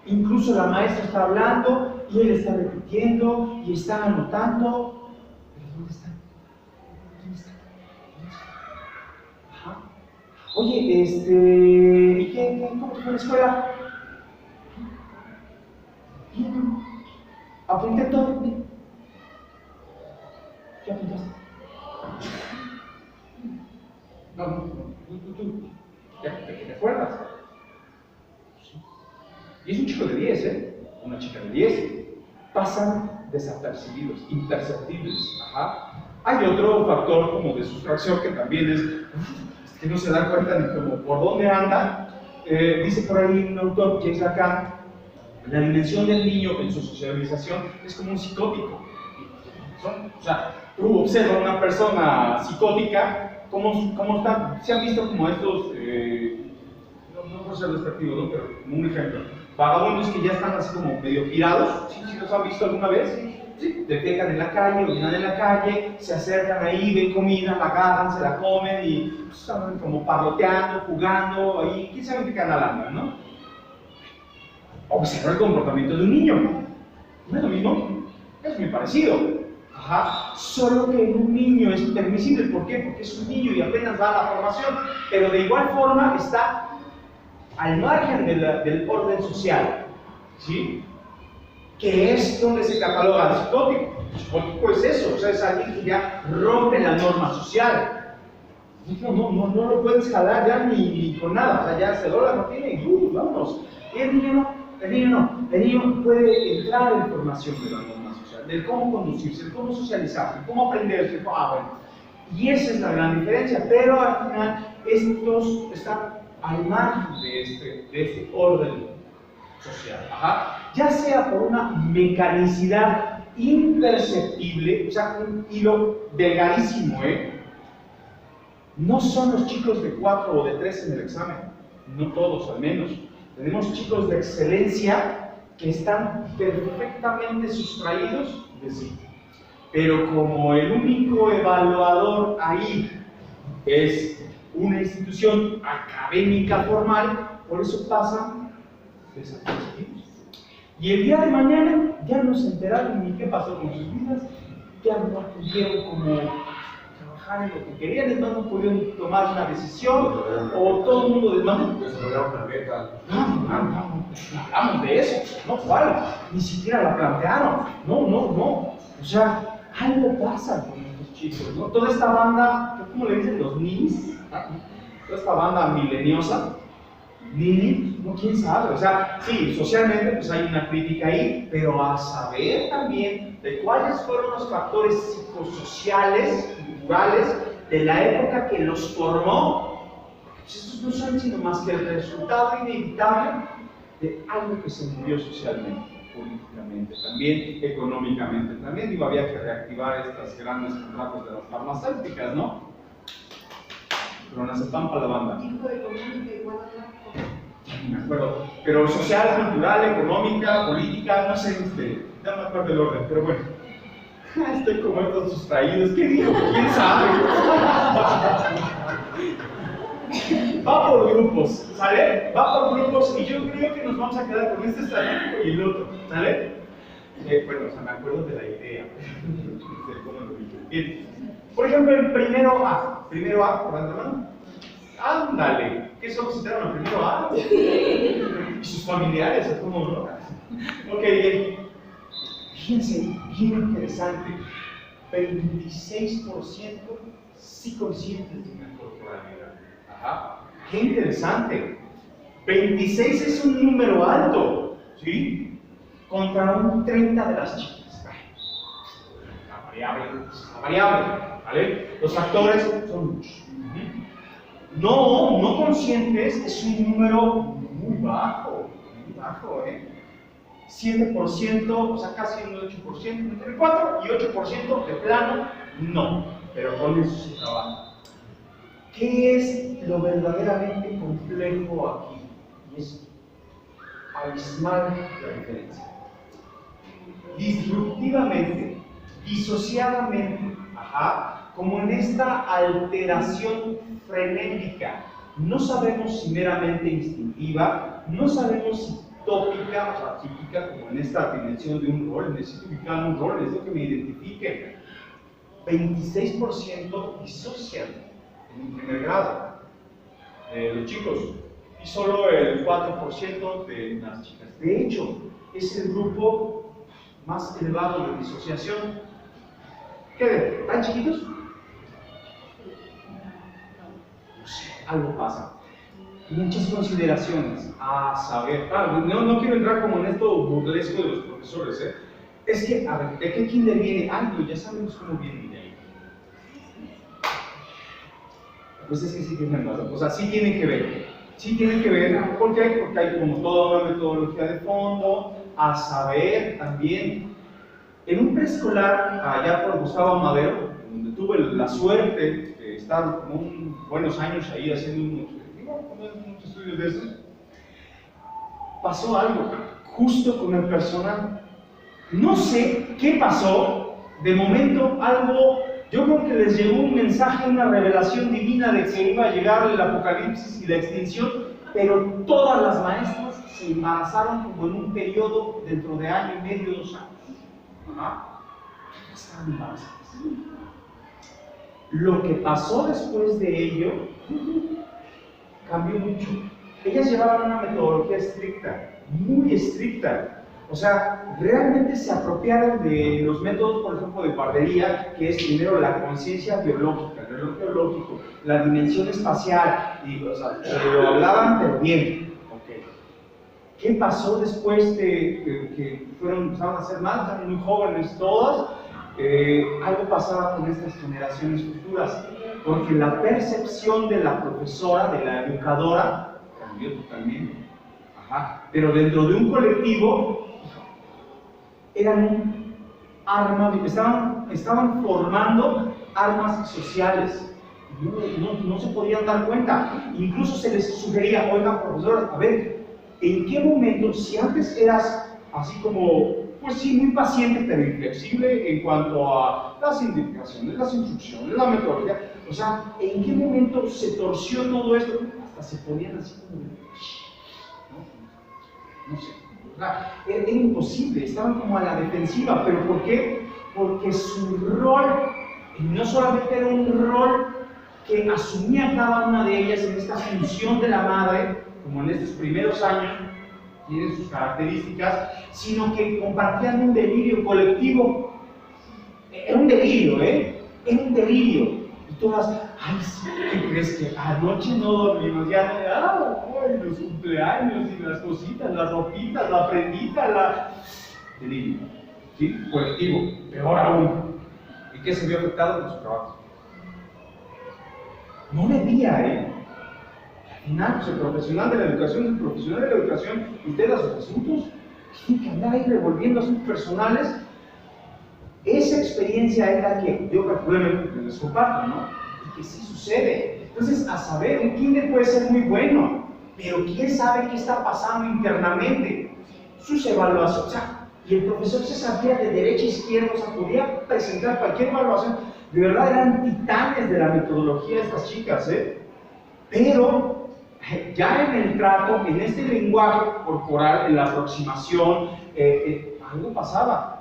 incluso la maestra está hablando y él está repitiendo y está anotando. ¿Dónde está? Ajá. Oye, ¿y cómo te fue la escuela? Bien. Apunté todo. ¿Qué apuntaste? No, tú. ¿Te acuerdas? Sí. Y es un chico de 10, ¿eh? Una chica de 10. Pasan desapercibidos, imperceptibles. Ajá. Hay otro factor como de sustracción que también es que no se da cuenta ni como por dónde anda. Dice por ahí un autor, James Lacan, la dimensión del niño en su socialización es como un psicótico. O sea, tú observas a una persona psicótica, ¿cómo está? Se han visto como estos, no por ser despectivo, ¿no? Pero como un ejemplo, vagabundos que ya están así como medio tirados. ¿Sí los han visto alguna vez? Sí, te pegan en la calle, orinan en la calle, se acercan ahí, ven comida, la agarran, se la comen y pues, están como parloteando, jugando, ahí, quién sabe qué canal andan, ¿no? Observa el comportamiento de un niño. ¿No es lo mismo? Es muy parecido. Ajá. Solo que en un niño es permisible. ¿Por qué? Porque es un niño y apenas va a la formación. Pero de igual forma está al margen del orden social. ¿Sí? Que es donde se cataloga al psicótico. El psicótico es eso, o sea, es alguien que ya rompe la norma social. No lo puedes jalar ya ni con nada, o sea, ya se dobla, no tiene, y vámonos. Y el niño puede entrar en formación de la norma social, de cómo conducirse, de cómo socializarse, de cómo aprenderse, bueno. Y esa es la gran diferencia, pero al final estos están al margen de este orden social, ajá. Ya sea por una mecanicidad imperceptible, o sea, un hilo delgadísimo, No son los chicos de 4 o de 3 en el examen, no todos al menos. Tenemos chicos de excelencia que están perfectamente sustraídos de sí. Pero como el único evaluador ahí es una institución académica formal, por eso pasan desapercibidos. Y el día de mañana ya no se enteraron ni qué pasó con sus vidas, ya no pudieron como trabajar en lo que querían, es más, no pudieron tomar una decisión, o todo el mundo demanda. Desarrollaron una meta. No hablamos de eso, no, ¿cuál? Ni siquiera la plantearon, no. O sea, algo pasa con los chicos, ¿no? Toda esta banda, ¿cómo le dicen? Los ninis, toda esta banda mileniosa, nini, no, quién sabe, o sea, sí, socialmente pues hay una crítica ahí, pero a saber también de cuáles fueron los factores psicosociales, culturales, de la época que los formó, pues estos no son sino más que el resultado inevitable de algo que se movió socialmente, políticamente, también económicamente, también digo, había que reactivar estas grandes contratos de las farmacéuticas, ¿no? Pero no se pampa la banda. Tipo económica igual a tráfico. Me acuerdo, pero social, cultural, económica, política, no sé, ya me acuerdo el orden, pero bueno. Estoy como estos sustraídos, ¿qué digo? ¿Quién sabe? Va por grupos, ¿sale? Va por grupos y yo creo que nos vamos a quedar con este estadístico y el otro, ¿sale? Bueno, o sea, me acuerdo de la idea, de cómo lo dije. Bien, por ejemplo, el primero A, por la mano. Ándale, ¿qué solo citaron al primero A? Y sus familiares, ¿cómo no? Ok, bien. Fíjense, bien interesante. 26% sí conscientes de una corporalidad. Ajá. Qué interesante. 26 es un número alto, ¿sí? Contra un 30 de las chicas. La variable, ¿vale? Los factores son muchos. No conscientes es un número muy bajo, ¿eh? 7%, o sea, casi un 8%, entre 4 y 8% de plano, no, pero con eso se trabaja. ¿Qué es lo verdaderamente complejo aquí? Y es abismal la diferencia. Disruptivamente, disociadamente, como en esta alteración frenética, no sabemos si meramente instintiva, no sabemos si tópica, o sea, psíquica, como en esta dimensión de un rol, necesito ubicar un rol, necesito que me identifique. 26% disocian en un primer grado de los chicos y solo el 4% de las chicas. De hecho, es el grupo más elevado de disociación. ¿Qué? ¿Tan chiquitos? No sé, algo pasa. Muchas consideraciones a saber. No quiero entrar como en esto burlesco de los profesores, ¿eh? Es que, a ver, ¿de qué kinder viene? Pues ya sabemos cómo viene de ahí. Pues es que sí tienen razón, o sea, sí tienen que ver. Sí tienen que ver, ¿por qué? Porque hay como toda una metodología de fondo, a saber también. En un preescolar, allá por Gustavo Madero, donde tuve la suerte de estar como buenos años ahí haciendo unos estudios de estos, pasó algo justo con el personal. No sé qué pasó, de momento algo, yo creo que les llegó un mensaje, una revelación divina de que iba a llegar el apocalipsis y la extinción, pero todas las maestras se embarazaron como en un periodo dentro de año y medio, 2 años. Estaban embarazadas. Lo que pasó después de ello cambió mucho. Ellas llevaban una metodología estricta, muy estricta. O sea, realmente se apropiaron de los métodos, por ejemplo, de guardería, que es primero la conciencia biológica, el reloj biológico, la dimensión espacial, y, o sea, lo hablaban pero bien. Okay. ¿Qué pasó después de que empezaron a ser más, eran muy jóvenes todas? Algo pasaba con estas generaciones futuras, porque la percepción de la profesora, de la educadora, cambió totalmente. Pero dentro de un colectivo, eran un arma, estaban formando armas sociales. No se podían dar cuenta. Incluso se les sugería, oigan, profesor, a ver, ¿en qué momento, si antes eras así como, pues sí, muy paciente pero inflexible en cuanto a las indicaciones, las instrucciones, la metodología, o sea, ¿en qué momento se torció todo esto? Hasta se ponían así como de... No sé, era imposible, estaban como a la defensiva, pero ¿por qué? Porque su rol, no solamente era un rol que asumía cada una de ellas en esta función de la madre, como en estos primeros años, tienen sus características, sino que compartían un delirio colectivo. Era un delirio, Era un delirio. Y todas, ay, sí, ¿qué crees que anoche no dormimos? Ya, ay, los cumpleaños y las cositas, las ropitas, la prendita, la... Delirio, ¿sí? Colectivo, peor aún. ¿Y qué se vio afectado? Con su trabajo. No debía, Al final, pues, el profesional de la educación es el profesional de la educación, y usted a sus asuntos, tiene que andar ahí revolviendo asuntos personales. Esa experiencia es la que yo particularmente les comparto, ¿no? Y que sí sucede. Entonces, a saber, un kinder puede ser muy bueno, pero ¿quién sabe qué está pasando internamente? Sus evaluaciones, o sea, y el profesor se sabía de derecha a izquierda, o sea, podía presentar cualquier evaluación. De verdad eran titanes de la metodología de estas chicas, Pero ya en el trato, en este lenguaje corporal, en la aproximación, algo pasaba,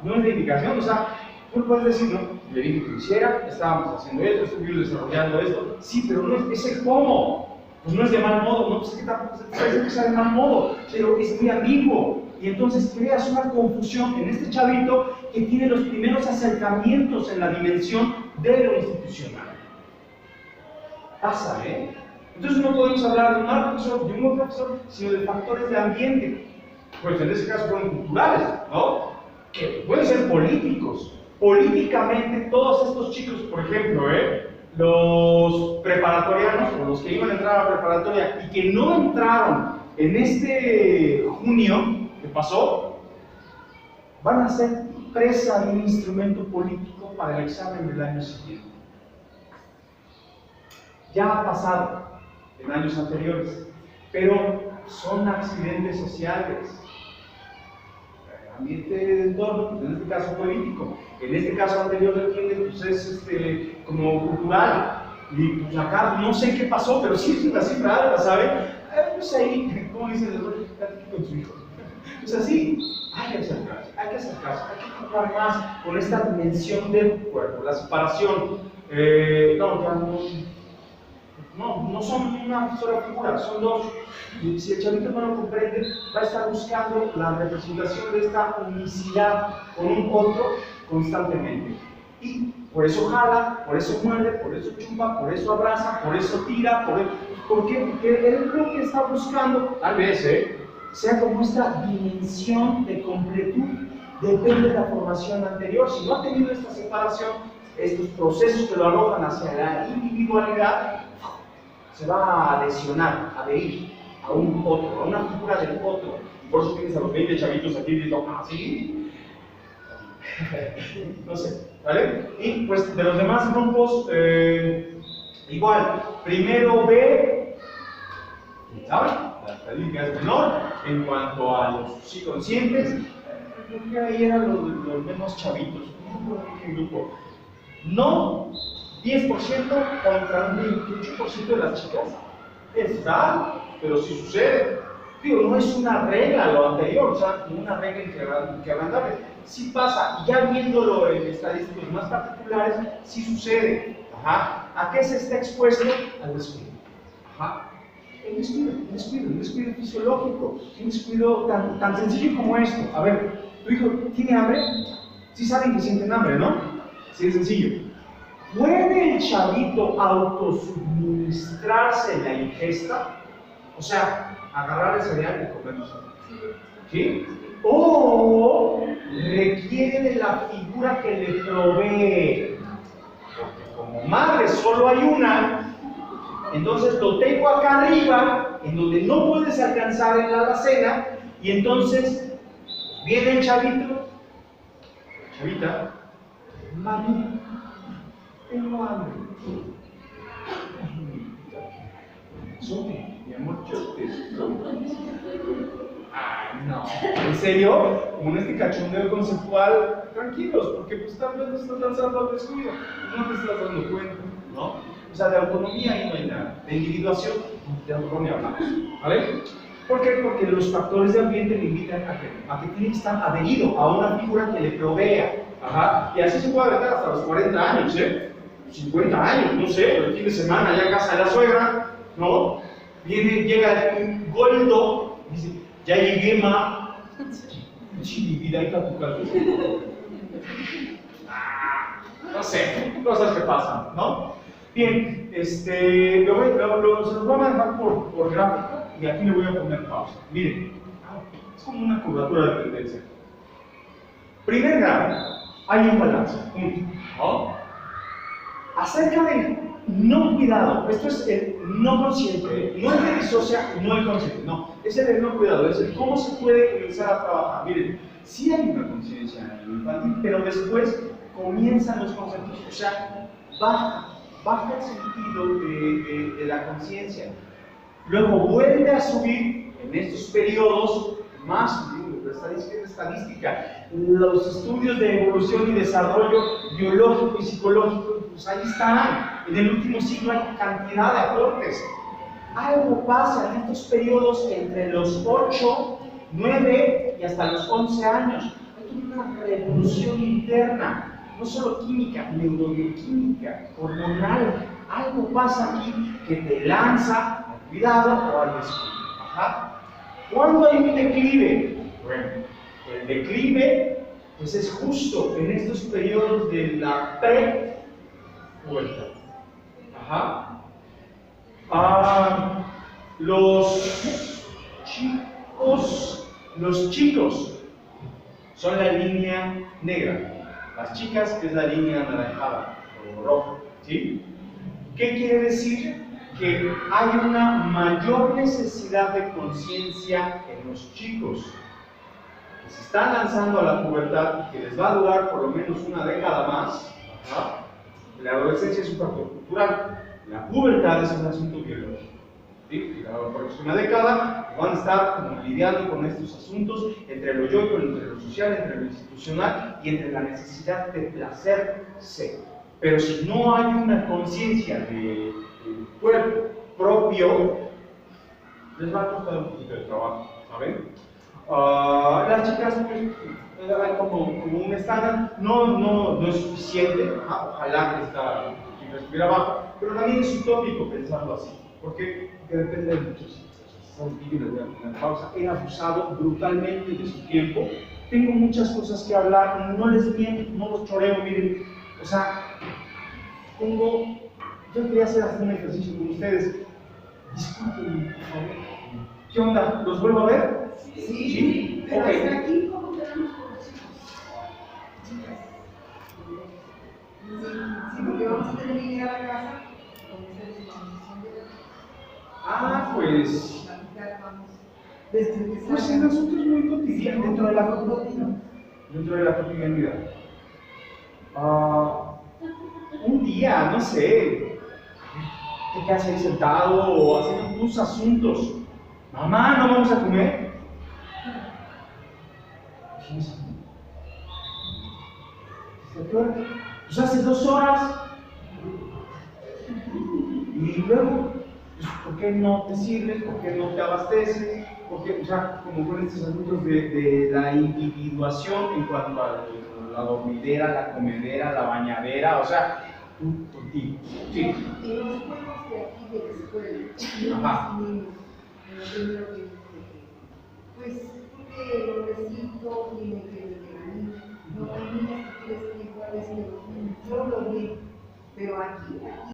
no es de indicación, o sea, tú puedes decir, no, le dije que lo hiciera, estábamos haciendo esto, estuvimos desarrollando esto, sí, pero no es el cómo, pues no es de mal modo, no, pues es que tampoco se puede que sea de mal modo, pero es muy ambiguo, y entonces creas una confusión en este chavito que tiene los primeros acercamientos en la dimensión de lo institucional. Pasa, Entonces no podemos hablar de un mal profesor, de un buen profesor, sino de factores de ambiente. Pues en ese caso fueron culturales, ¿no? Que pueden ser políticos. Políticamente, todos estos chicos, por ejemplo, los preparatorianos, o los que iban a entrar a la preparatoria y que no entraron en este junio que pasó, van a ser presa de un instrumento político para el examen del año siguiente. Ya ha pasado en años anteriores, pero son accidentes sociales. Ambiente de entorno, pues en este caso político, en este caso anterior del kinder, pues es como cultural, y pues acá no sé qué pasó, pero sí es una cifra alta, ¿sabe? Pues ahí, como dice el doctor, con su hijo. Pues así, hay que acercarse, hay que jugar más con esta dimensión del cuerpo, la separación. No son una sola figura, son dos. Y si el chavito no lo comprende, va a estar buscando la representación de esta unicidad con un otro constantemente. Y por eso jala, por eso muerde, por eso chupa, por eso abraza, por eso tira, ¿por qué? Porque él lo que está buscando, tal vez, sea como esta dimensión de completud. Depende de la formación anterior. Si no ha tenido esta separación, estos procesos que lo arrojan hacia la individualidad, se va a lesionar, a adherir a un otro, a una figura del otro. Y por eso tienes a los 20 chavitos aquí diciendo, ¿sí? No sé, ¿vale? Y pues de los demás grupos, igual, primero B, ¿saben? La estadística es menor. En cuanto a los psiconscientes, creo que ahí eran los menos chavitos, un grupo. No 10% contra un 28% de las chicas. Está, pero sí sucede. Digo, no es una regla lo anterior, o sea, una regla inquebrantable. Sí pasa, y ya viéndolo en estadísticas más particulares, sí sucede. Ajá. ¿A qué se está expuesto? Al descuido. Ajá. El descuido fisiológico, un descuido tan sencillo como esto. A ver, tu hijo tiene hambre, sí saben que sienten hambre, ¿no? Sí, es sencillo. ¿Puede el chavito autosuministrarse la ingesta? O sea, agarrar el cereal y comerlo. ¿Sí? O requiere de la figura que le provee. Porque como madre solo hay una, entonces lo tengo acá arriba, en donde no puedes alcanzar en la alacena, y entonces viene el chavito, chavita, mami, tengo hambre. Mi amor, yo te estoy. Ay, no. ¿En serio? Como en este cachondeo conceptual, tranquilos, porque pues tal vez no estás lanzando al descuido, no te estás dando cuenta, ¿no? O sea, de autonomía ahí no hay nada. De individuación, de autonomía hablamos, ¿vale? ¿Por qué? Porque los factores de ambiente le invitan a que tiene que estar adherido a una figura que le provea. Ajá. Y así se puede aventar hasta los 40 años, 50 años, no sé, el fin de semana ya a casa de la suegra, ¿no? Llega un goldo, dice, ya llegué, ma. Sí, mi vida, ahí está tu casa. no sé, cosas que pasan, ¿no? Bien, se los voy a dejar por gráfico y aquí le voy a poner pausa. Miren, es como una curvatura de tendencia. Primer grado, hay un balance, punto, ¿no? Acerca del no cuidado, esto es el no consciente, no el que disocia, no el consciente, no, es el no cuidado, es el cómo se puede comenzar a trabajar. Miren, sí hay una conciencia infantil, pero después comienzan los conceptos, o sea, baja el sentido de la conciencia, luego vuelve a subir en estos periodos más. Estadística, los estudios de evolución y desarrollo biológico y psicológico, pues ahí están. En el último siglo hay cantidad de aportes. Algo pasa en estos periodos entre los 8, 9 y hasta los 11 años. Hay una revolución interna, no solo química, neuroquímica, hormonal. Algo pasa aquí que te lanza al cuidado o al descuido. ¿Cuándo hay un declive? Bueno, el declive pues es justo en estos periodos de la pre-pubertad. Los chicos son la línea negra, las chicas es la línea anaranjada o roja, ¿sí? ¿Qué quiere decir? Que hay una mayor necesidad de conciencia en los chicos que se están lanzando a la pubertad y que les va a durar por lo menos una década más. La adolescencia es un factor cultural, la pubertad es un asunto biológico. ¿Sí? Por una década van a estar como lidiando con estos asuntos entre lo yoico, entre lo social, entre lo institucional y entre la necesidad de placerse. Pero si no hay una conciencia del cuerpo propio, les va a costar un poquito de trabajo, ¿saben? Las chicas, pues, hay como un estándar, no es suficiente, ojalá que esta chica estuviera abajo, pero también es utópico pensarlo así, porque depende de muchos sitios. La pausa, he abusado brutalmente de su tiempo, tengo muchas cosas que hablar, no les miento, no los choreo, miren, o sea, yo quería hacer hasta un ejercicio con ustedes. Discúlpenme, por favor. ¿Qué onda? ¿Los vuelvo a ver? Sí, pero Ok. hasta aquí, ¿cómo quedamos con los chicos? Sí, porque vamos a tener que llegar a la casa con esa disposición de Pues. Pues el asunto es muy cotidiano dentro de la cotidianidad. Un día, no sé, te quedas ahí sentado o haciendo tus asuntos. Mamá, ¿no vamos a comer? ¿A qué hora? Pues hace 2 horas. Y luego, pues, ¿por qué no te sirves? ¿Por qué no te abasteces? Porque, o sea, como con estos asuntos de la individuación en cuanto a la dormidera, la comedera, la bañadera, o sea, tú contigo. Sí. Y los juegos de aquí de la escuela, Ajá. primero que pues, porque el hombrecito tiene que venir, no hay niñas que quieres que iguales que los niños, yo lo vi, pero aquí